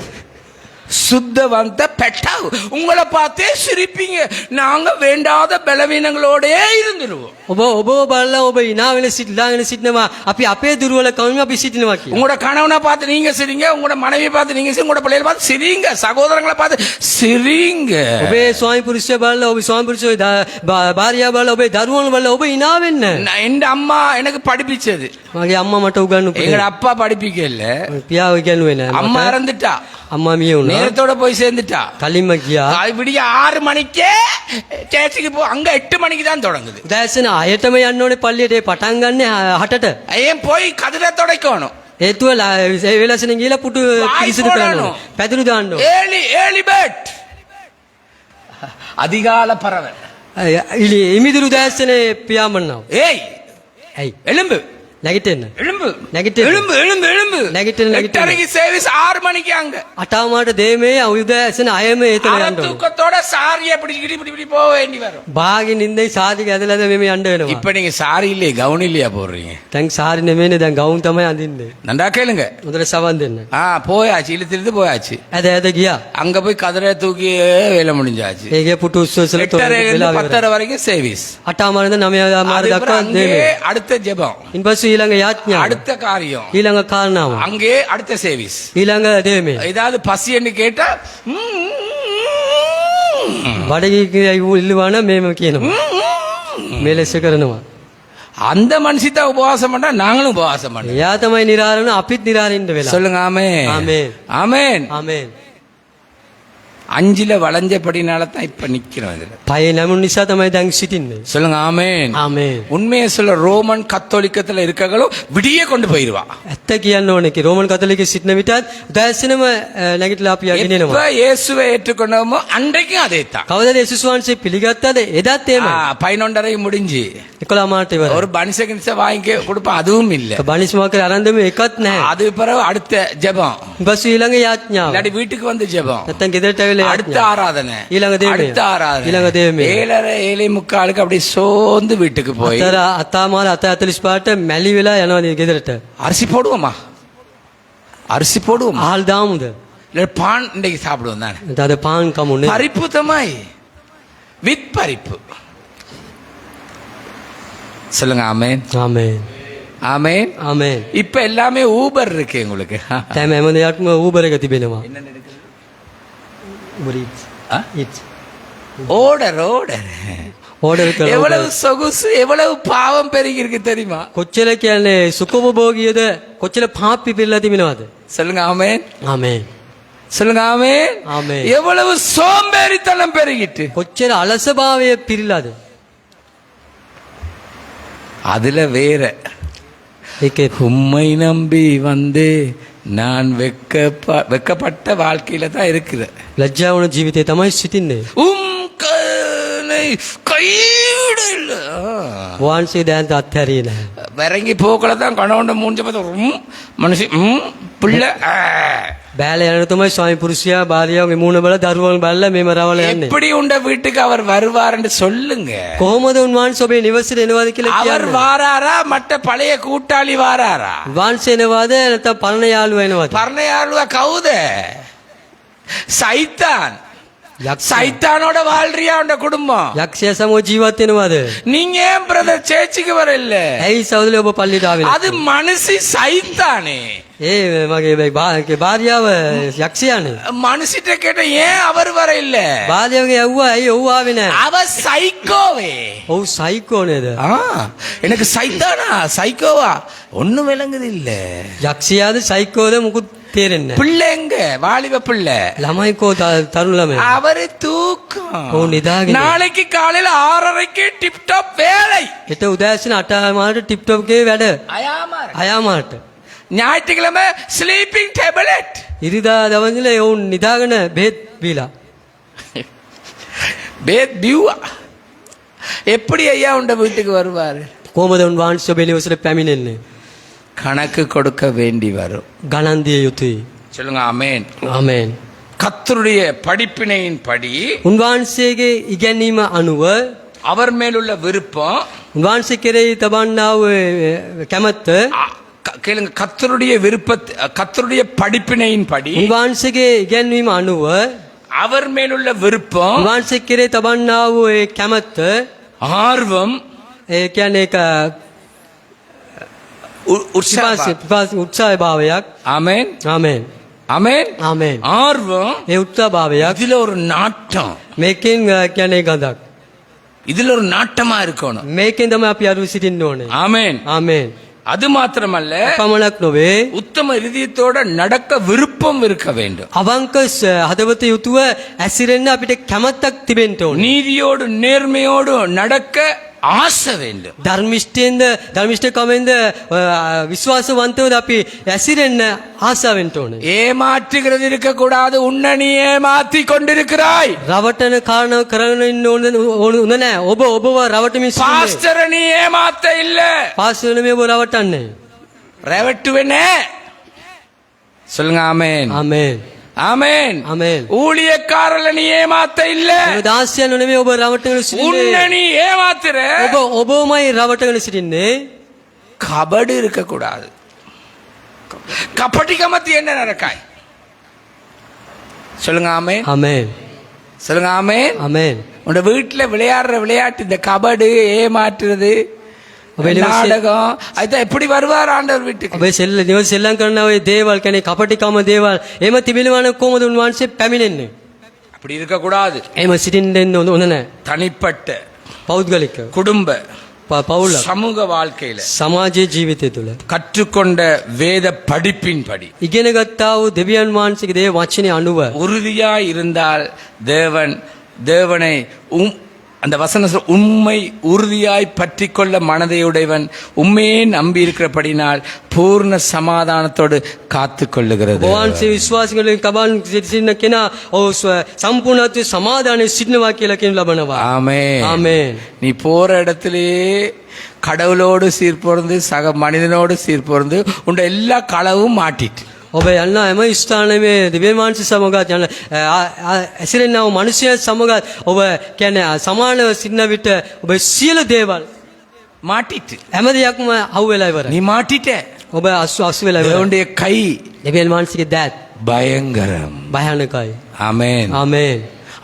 சுத்தவந்த பெட்டவ். உங்களை பார்த்தே சிரிப்பீங்க. நாங்க வேண்டாத பலவீனங்களோடே இருந்துருவோம்.
ඔබ බලලා ඔබ ඉනා වෙන සිටලාගෙන සිටිනවා. අපි අපේ දුර්වලකම් අපි සිටිනවා කියලා.
உங்களோட கணவனை பார்த்து நீங்க சிரிங்க, உங்களோட மனைவியை பார்த்து நீங்க சிரிங்க, உங்களோட பிள்ளைகளை பார்த்து சிரிங்க, சகோதரங்களை பார்த்து சிரிங்க.
ඔබේ ස්වාමි පුරුෂය බලලා ඔබ ස්වාමි පුරුෂය භාර්යාව බලලා ඔබේ දරුවෝ බලලා ඔබ ඉනා වෙන්න.
என் அம்மா எனக்கு படிப்பிச்சது.
මගේ අම්මා මට උගන්වපු
எங்க அப்பா படிப்பிக்கல.
පියාව ඉගෙනුවේ නෑ.
அம்மா இறந்துட்டா,
අම්මා මිය වුණා.
நேரத்தோட போய் சேர்ந்துட்டா.
කලින්ම ගියා.
விடிய 6 மணிக்கே சேர்ச்சுக்கு போ, அங்க 8 மணிக்கு தான் தொடங்குது.
දැසන ආයතම යන්න ඕනේ පල්ලියට. පටන් ගන්න 8ට.
ஏன் போய் கதிரை துடைக்கணும்,
හේතුව ඒ වෙලසෙන් ගිහලා පුටු පිරිසිදු කරනවා. පැදුරු දාන්න ඕනේ.
ஏலி பேட் அதிகால பறவை.
ඉමිදුරු දැසනේ පියාඹනවා.
ஏய்
ඇයි?
எலும்பு
නැගිටින්න.
எலும்பு
නැගිටින්න.
எலும்பு எலும்பு எலும்பு
නැගිටින්න.
8:30 சர்வீஸ் 6 மணிக்கு அங்க.
අටාමාට දේමේ උදෑසන 6ම එතන
அரை
යන්න ඕනේ.
தூக்கத்தோட சாரியை பிடிச்சிக்கிட்டு இப்படி போக வேண்டி வரும்.
බාගෙන් ඉඳයි සාදි ගැදලාද මෙමෙ යන්න වෙනවා.
இப்ப நீங்க சாரி இல்லையே கவுன் இல்லையா போடுறீங்க?
දැන් සාරි නෙමෙයිනේ දැන් ගවුම් තමයි අඳින්නේ.
நன்றா கேளுங்க.
හොඳට සවන් දෙන්න.
போயாச்சு, இழுத்து போயாச்சு.
ඇද ගියා.
அங்க போய் கதிரை தூக்கி வேலை முடிஞ்சாச்சு.
ඒකේ පුටු උස්සසල
8:30 வரைக்கும் சர்வீஸ்.
අටාමාරද 9 දක්වා දේමේ.
அடுத்த ஜெபம்,
ඉන්පස්සේ ඊළඟ යාඥා.
அடுத்த காரியம்,
ඊළඟ කාරණාව.
அங்கே அடுத்த சர்வீஸ்.
ඊළඟ දේමේ.
ஏதாவது பசின்னு கேட்டா
බඩගිය ඉල්ලුවා නම් මේම කියනවා. මේ ලෙස කරනවා.
அந்த மனுஷிதான் உபவாசம் பண்றா, நாங்களும் உபவாசம் பண்றோம்.
එයා තමයි නිරාරණ අපිත් නිරාරින්න වෙලා.
சொல்லுங்க ஆமென்.
ආමේන්.
ஆமென்.
ආමේන්.
5ல வளைஞ்சபடினால தான் இப்ப நிக்கிறோம் இதுல.
පයේ නැමුණු නිසා තමයි දැන් සිටින්නේ.
சொல்லுங்க ஆமென்.
ආමේන්.
உண்மையை சொல்ல ரோமன் கத்தோலிக்கத்துல இருக்ககளும் விடியே கொண்டு போயிருவா.
ඇත්ත කියන්න ඕනේ කි රෝමන් කතෝලිකයේ සිටින විටත් උදෑසනම නැගිටලා අපි
எப்ப
යගෙනනවා.
இயேசுவை ஏற்றுக்கொண்டோமோ அன்றைக்கும் அதே தான்.
කවදාද යේසුස් වහන්සේ පිළිගත්තද එදත් එහෙමයි.
11:30 முடிஞ்சு
11 මාට ඉවරයි.
ஒரு பனிசகின்ச வாங்கி கொடுப்போம், அதுவும் இல்ல.
බණිස් මාකර ආරම්භ එකත් නැහැ.
அது பிறகு அடுத்த ஜெபம்,
ඊපස්සේ ඊළඟ යාඥාව.
இல்லாட்டி வீட்டுக்கு வந்து ஜெபம்,
නැත්තම් ගෙදරට ඇවිල්ලා
அடுத்த
යාඥාව.
ஆராதனை,
ඊළඟ දේමය.
அடுத்த ஆராதனை,
ඊළඟ දේමය.
7:30 அப்படி சோர்ந்து வீட்டுக்கு போய்
අතර අතාමාර 7:45ට මැලි වෙලා යනවා ගෙදරට.
அரிசி போடுவோமா? அரிசி போடுவோமா?
ආල් දාමුද?
இல்ல பான் இன்னைக்கு சாப்பிடுவோம் தானே.
දාද පාන් කමුනේ.
பறிப்பு தமாய் வித் பறிப்பு. சொல்லுங்க ஆமென்.
ආමේන්.
ஆமென்.
ආමේන්.
இப்ப எல்லாமே ஊபர் இருக்கு உங்களுக்கு.
දැන් හැම දෙයක්ම Uber එක තිබෙනවා. Uber Eats.
ஆ?
Eats.
ஓடர்
ඕඩර් කරලා
எவ்வளவு சொகுசு, எவ்வளவு பாவம் பெருகி இருக்கு தெரியுமா?
කොච්චර කියන්නේ සුඛෝපභෝගීයද කොච්චර පාපි පිරලා තිබෙනවද?
சொல்லுங்க ஆமென்.
ආමේන්.
சொல்லுங்க ஆமென்.
ஆமென்.
எவ்வளவு சோம்பேறித்தனம் பெருகிட்டு,
කොච්චර අලසභාවය පිරලාද?
அதுல வேற
ඒකේ
உம்மை நம்பி வந்து நான் வெக்கப்பட்ட வாழ்க்கையில தான் இருக்கிறேன்.
ලැජ්ජා වුණ ජීවිතේ තමයි සිටින්නේ.
உம் என்னை கைவிட இல்ல
වහන්සේ දැන්ත අත්හැරියේ නැහැ.
இறங்கி போக்கல தான் கணவன் மூஞ்ச பார்த்து மனுஷி பிள்ளை
බෑල යන තමයි ස්වාමි පුරුෂයා භාර්යාවගේ මූණ බල දරුවන් බලලා මෙම රවල යන්නේ.
எப்படி உண்ட வீட்டுக்கு அவர் வருவார் என்று சொல்லுங்க.
කොහොමද උන්වහන්සේ ඔබේ නිවසේට එනවාද කියලා
அவர்
කියන්න.
வாராரா மற்ற பழைய கூட்டாளி வாராரா?
උන්වහන්සේ එනවාද නැත්නම් පරණ යාළුවා එනවාද?
பரணையாளுவ கவுத சைத்தான் சைத்தானோட வாழ்றியா உண்ட குடும்பம்.
යක්ෂයා සමග ජීවත් වෙනවාද?
நீங்க ஏன் பிரதர் சேர்ச்சுக்கு வர இல்ல?
ඇයි සහෝදරයෝ ඔබ පල්ලියට ආවේ
அது
නැත්තේ?
மனுஷி சைத்தானே.
ඒ මගේ භාර්යාව යක්ෂයානේ.
மனுஷிட்ட கேட்ட ஏன் அவர் வர இல்ல?
භාර්යාවගේ යව්වා ඇයි ඔව් ආවේ නැහැ?
அவ சைக்கோவே.
ඔව් සයිකෝ නේද?
எனக்கு சைத்தானா சைக்கோவா ஒண்ணும் விளங்குது இல்ல.
යක්ෂයාද සයිකෝද මුකුත් තේරෙන්නේ නැහැ.
பிள்ளைங்க வாலிப பிள்ளை
ළමයි කෝ තරුණ ළමයි.
அவரு தூக்கம்.
ඔව් නිදාගෙන.
நாளைக்கு காலையில 6:30க்கு டிப் டாப் வேலை.
හෙට උදෑසන 8 මාට ටිප් ටොප් ගේ වැඩ.
அயாமார்.
6 මාට.
ஞாயிற்றுக்கிழமை ஸ்லீப்பிங் டேப்லெட்.
ඉරිදා දවල්වල ඔවුන් නිදාගෙන බෙහෙත් බීලා.
பேத் பியூவா எப்படி ஐயா உண்ட வீட்டுக்கு வருவாரு?
කොහොමද උන්වහන්සේ ඔබේ නිවසට පැමිණෙන්නේ?
கணக்கு கொடுக்க வேண்டி வரும்.
ගණන් දිය යුතුයි.
சொல்லுங்க ஆமென்.
ආමේන්.
கர்த்தருடைய படிப்பினையின் படி
උන්වහන්සේගේ ඉගැන්වීම අනුව
அவர் மேலுள்ள விருப்பம்
උන්වහන්සේ කෙරෙහි තබන්නා වූ කැමැත්ත
கேளுங்க. கர்த்தருடைய கர்த்தருடைய படிப்பினையின் படி
උන්වහන්සේගේ ඉගැන්වීම අනුව
அவர் மேலுள்ள விருப்பம்
උන්වහන්සේ කෙරෙහි තබන්නා වූ කැමැත්ත
ஆர்வம்
ඒ කියන්නේ ඒක උත්සාහය භාවයක්.
ஆமென்
ආමේන්.
ஆமென்
ආමේන්.
ஆர்வம்.
ඒ උත්සාහ භාවයක්.
இதுல ஒரு நாட்டம்.
මේකෙන් කියන්නේ ගඳක්.
இதுல ஒரு நாட்டமா இருக்கணும்.
මේකෙන් තමයි අපි අරුව සිටින්න ඕනේ.
ஆமென்.
ආමේන්.
அது மாத்திரமல்ல
පමණක් නොවේ
உத்தம இதயத்தோட நடக்க விருப்பம் இருக்க வேண்டும்.
අවංක හදවත යුතුව ඇසිරෙන්න අපිට කැමැත්තක් තිබෙන්න ඕනේ.
நீதியோடு நேர்மையோடு நடக்க ஆசை வேண்டும்.
ධර්මිෂ්ඨකමෙන්ද විශ්වාසවන්තවද අපි ඇසිරෙන්න ආසාවෙන්න ඕනේ.
ஏமாற்றுகிறது இருக்க கூடாது. உன்னை நீ ஏமாத்தி கொண்டிருக்கிறாய்.
රවටන කාරණා කරගෙන ඉන්න ඕන නැහැ. ඔබව රවටමින් සිටින්නේ.
பாஸ்டர் நீ ஏமாத்த இல்ல.
පාස්ටර් නෙමෙයි ඔබ රවටන්නේ.
ரவட்டுவனே. சொல்லுங்க ஆமென்.
ආමේන්.
ஆமென்.
ආමේන්.
ஊழியக்காரல நீ ஏமாத்த இல்ல.
ඔබ දාස්යන් නෙමෙයි ඔබ රවටගෙන
உன்னை
සිටින්නේ.
நீ ஏமாத்துற.
ඔබමයි රවටගෙන සිටින්නේ.
கபடு இருக்க கூடாது. கபடி கமத்தி என்ன நடக்காய்? சொல்லுங்க ஆமென்.
ආමේන්.
சொல்லுங்க ஆமென்.
ආමේන්.
உங்க வீட்டுல விளையாடுற விளையாட்டு இந்த கபடு ஏமாற்றுறது
ඔබේ නිවසේ
நாடகம் அதுதான் எப்படி வருவார் ஆண்டவர் வீட்டுக்கு?
ඔබේ නිවස සෙල්ලම් කරන ඔය දේවල් කියන්නේ කපටිකම දේවල් එහෙම තිබෙනවා නම් කොහොමද උන්වහන්සේ පැමිණෙන්නේ?
அப்படி இருக்க கூடாது.
එහෙම සිටින්න ඕන නැහැ.
தனிப்பட்ட
පෞද්ගලික
குடும்ப
පවුල
சமூக வாழ்க்கையில
සමාජයේ ජීවිතය තුළ
கற்றுக்கொண்ட வேத படிப்பின் படி
ඉගෙන ගත්තා වූ දෙවියන් වහන්සේගේ දේ වචනේ අනුව
உறுதியாய் இருந்தால் தேவனை அந்த வசன உண்மை உறுதியாய் பற்றி கொள்ள மனதையுடையவன் உண்மையே நம்பி இருக்கிறபடினால் பூர்ண சமாதானத்தோடு காத்து கொள்ளுகிறது.
වහන්සේ විශ්වාසිකලින් කබන් සිටින කෙනා සම්පූර්ණත්වයේ සමාදානයේ සිටිනවා කියලා කියන ලබනවා.
ஆமென்.
ආමේන්.
நீ போற இடத்திலேயே கடவுளோடு சீர்பொருந்து சக மனிதனோடு சீர்பொருந்து உண்ட எல்லா களவும் மாட்டிட்டு
ඔබ යන්න හැම ස්ථානෙම දිව්‍ය මානසික සමගත යන ඇසිරෙනා වූ මිනිසයා සමගත ඔබ කියන්නේ සමානව සිටින විට ඔබ සියලු දේවල්
மாட்டிட்டு
හැම දෙයක්ම අහු වෙලා ඉවරයි.
நீ மாட்டிட்ட.
ඔබ අසු වෙලා ඉවරයි.
தேவனுடைய கை
දෙවියන් වහන්සේගේ දෑත්
பயங்கரம்.
භයානකයි.
ஆமென்.
ආමේන්.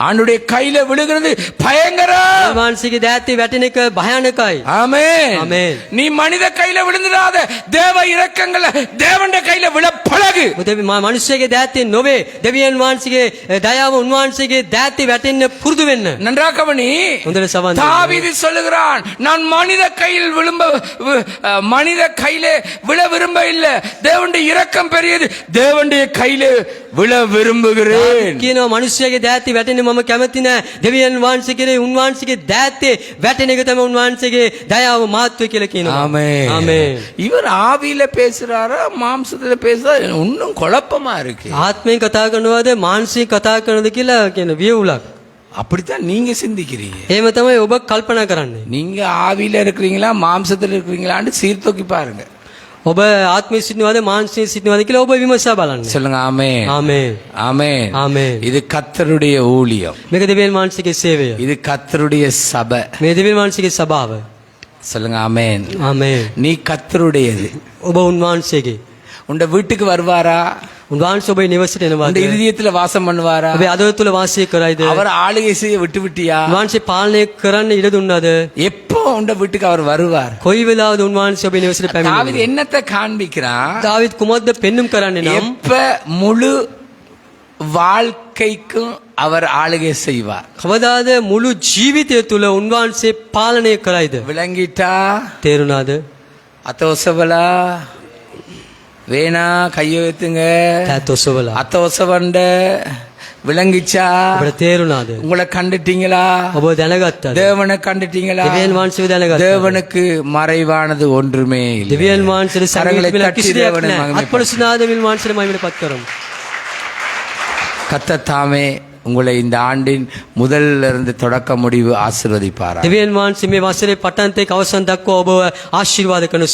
ஆண்டுடைய கையில விழுகிறது பயங்கரம்.
වහන්සේගේ දෑත් වැටෙන එක භයානකයි.
ஆமென்.
ஆமென்.
நீ மனித கையில விழுந்துடாத. தேவ இரக்கங்கள தேவனுடைய கையில விழ பழகு.
මනුෂ්‍යගේ දෑත් නොවේ. දෙවියන් වහන්සේගේ දයාව උන්වහන්සේගේ දෑත් වැටෙන්න පුරුදු වෙන්න.
நன்றாக கவனி.
හොඳට සවන් දෙන්න.
தாவீது சொல்லுகிறான், நான் மனித கையில் மனித கையிலே விழ விரும்ப இல்ல. தேவனுடைய இரக்கம் பெரியது. தேவனுடைய கையிலே விழ விரும்புகிறேன்.
කියනවා මනුෂ්‍යගේ දෑත් වැටෙන්න මම කැමති නැහැ. දෙවියන් වහන්සේ කෙරේ උන්වහන්සේගේ දෑත් වැටෙන එක තමයි උන්වහන්සේගේ දයාව මාත්‍ය කියලා කියනවා.
ஆமென்.
ආමේන්.
இவர் ஆவியில பேசுறாரா மாம்சத்துல பேசுறாரா? இன்னும் குழப்பமா இருக்கு.
ආත්මයෙන් කතා කරනවද මානසික කතා කරනවද කියලා කියන වියවුලක්.
அப்படித்தான் நீங்க சிந்திக்கிறீங்க.
එහෙම තමයි ඔබ කල්පනා කරන්නේ.
நீங்க ஆவியில இருக்கிறீங்களா மாம்சத்துல இருக்கிறீங்களான்னு சீர்தூக்கி பாருங்க.
ඔබ ආත්මයේ සිටිනවද මානසිකව සිටිනවද කියලා ඔබ විමසා බලන්න.
சொல்லுங்க ஆமென்.
ආමේන්.
ஆமென்.
ආමේන්.
இது கர்த்தருடைய ஊழியம்.
මේක දෙවියන් වහන්සේගේ සේවය.
இது கர்த்தருடைய சபை.
මේ දෙවියන් වහන්සේගේ සභාව.
சொல்லுங்க ஆமென்.
ආමේන්.
நீ கர்த்தருடையது.
ඔබ උන්වහන්සේගේ.
உண்ட வீட்டுக்கு வருவாரா?
උන්වහන්සේ ඔබේ නිවසට
உண்ட
එනවාද?
இருதயத்துல வாசம் பண்ணுவாரா?
ඔබේ අදව තුල වාසය කරයිද?
அவர் ஆளுகை செய்ய விட்டு விட்டியா?
උන්වහන්සේ පාලනය කරන්න ඉඩ දුන්නාද?
எப்போ உண்ட வீட்டுக்கு அவர் வருவார்?
කොයි වෙලාවද උන්වහන්සේ ඔබේ නිවසට
தாவீது
පැමිණෙන්නේ?
என்னத்தை காண்பிக்கிறான்?
දාවිද් කුමක්ද පෙන්눔 කරන්නේ නම්
எப்ப முழு வாழ்க்கைக்கும் அவர் ஆளுகை செய்வார்.
කවදාද මුළු ජීවිතය තුල උන්වහන්සේ පාලනය කරයිද?
விளங்கிட்டா?
තේරුණාද?
அத்தோசவலா வேணா கைய வைத்துங்க.
තාත් ඔසවලා.
அத்தோசவண்ட விளங்கிச்சா?
ඔබට තේරුණාද?
உங்களை கண்டுட்டீங்களா?
ඔබ දැනගත්තද?
தேவனை கண்டுட்டீங்களா?
දෙවියන් වහන්සේව දැනගත්තද?
தேவனுக்கு மறைவானது ஒன்றுமே இல்லை.
දෙවියන් වහන්සේට
கரங்களை
සංගීත
தட்டி
කිසි දෙයක්
தேவனை
නැහැ.
மகிமைப்படுத்து.
අත්පොළසුනාද දෙවියන් වහන්සේට මහිමපත් කරමු.
கர்த்தர் தாமே உங்களை இந்த ஆண்டின் முதல்ல இருந்து தொடக்க முடிவு ஆசீர்வதிப்பாரா.
දෙවියන් වහන්සේ මේ වසරේ පටන් තෙක් අවසන් දක්වා ඔබව ආශිර්වාද කරනු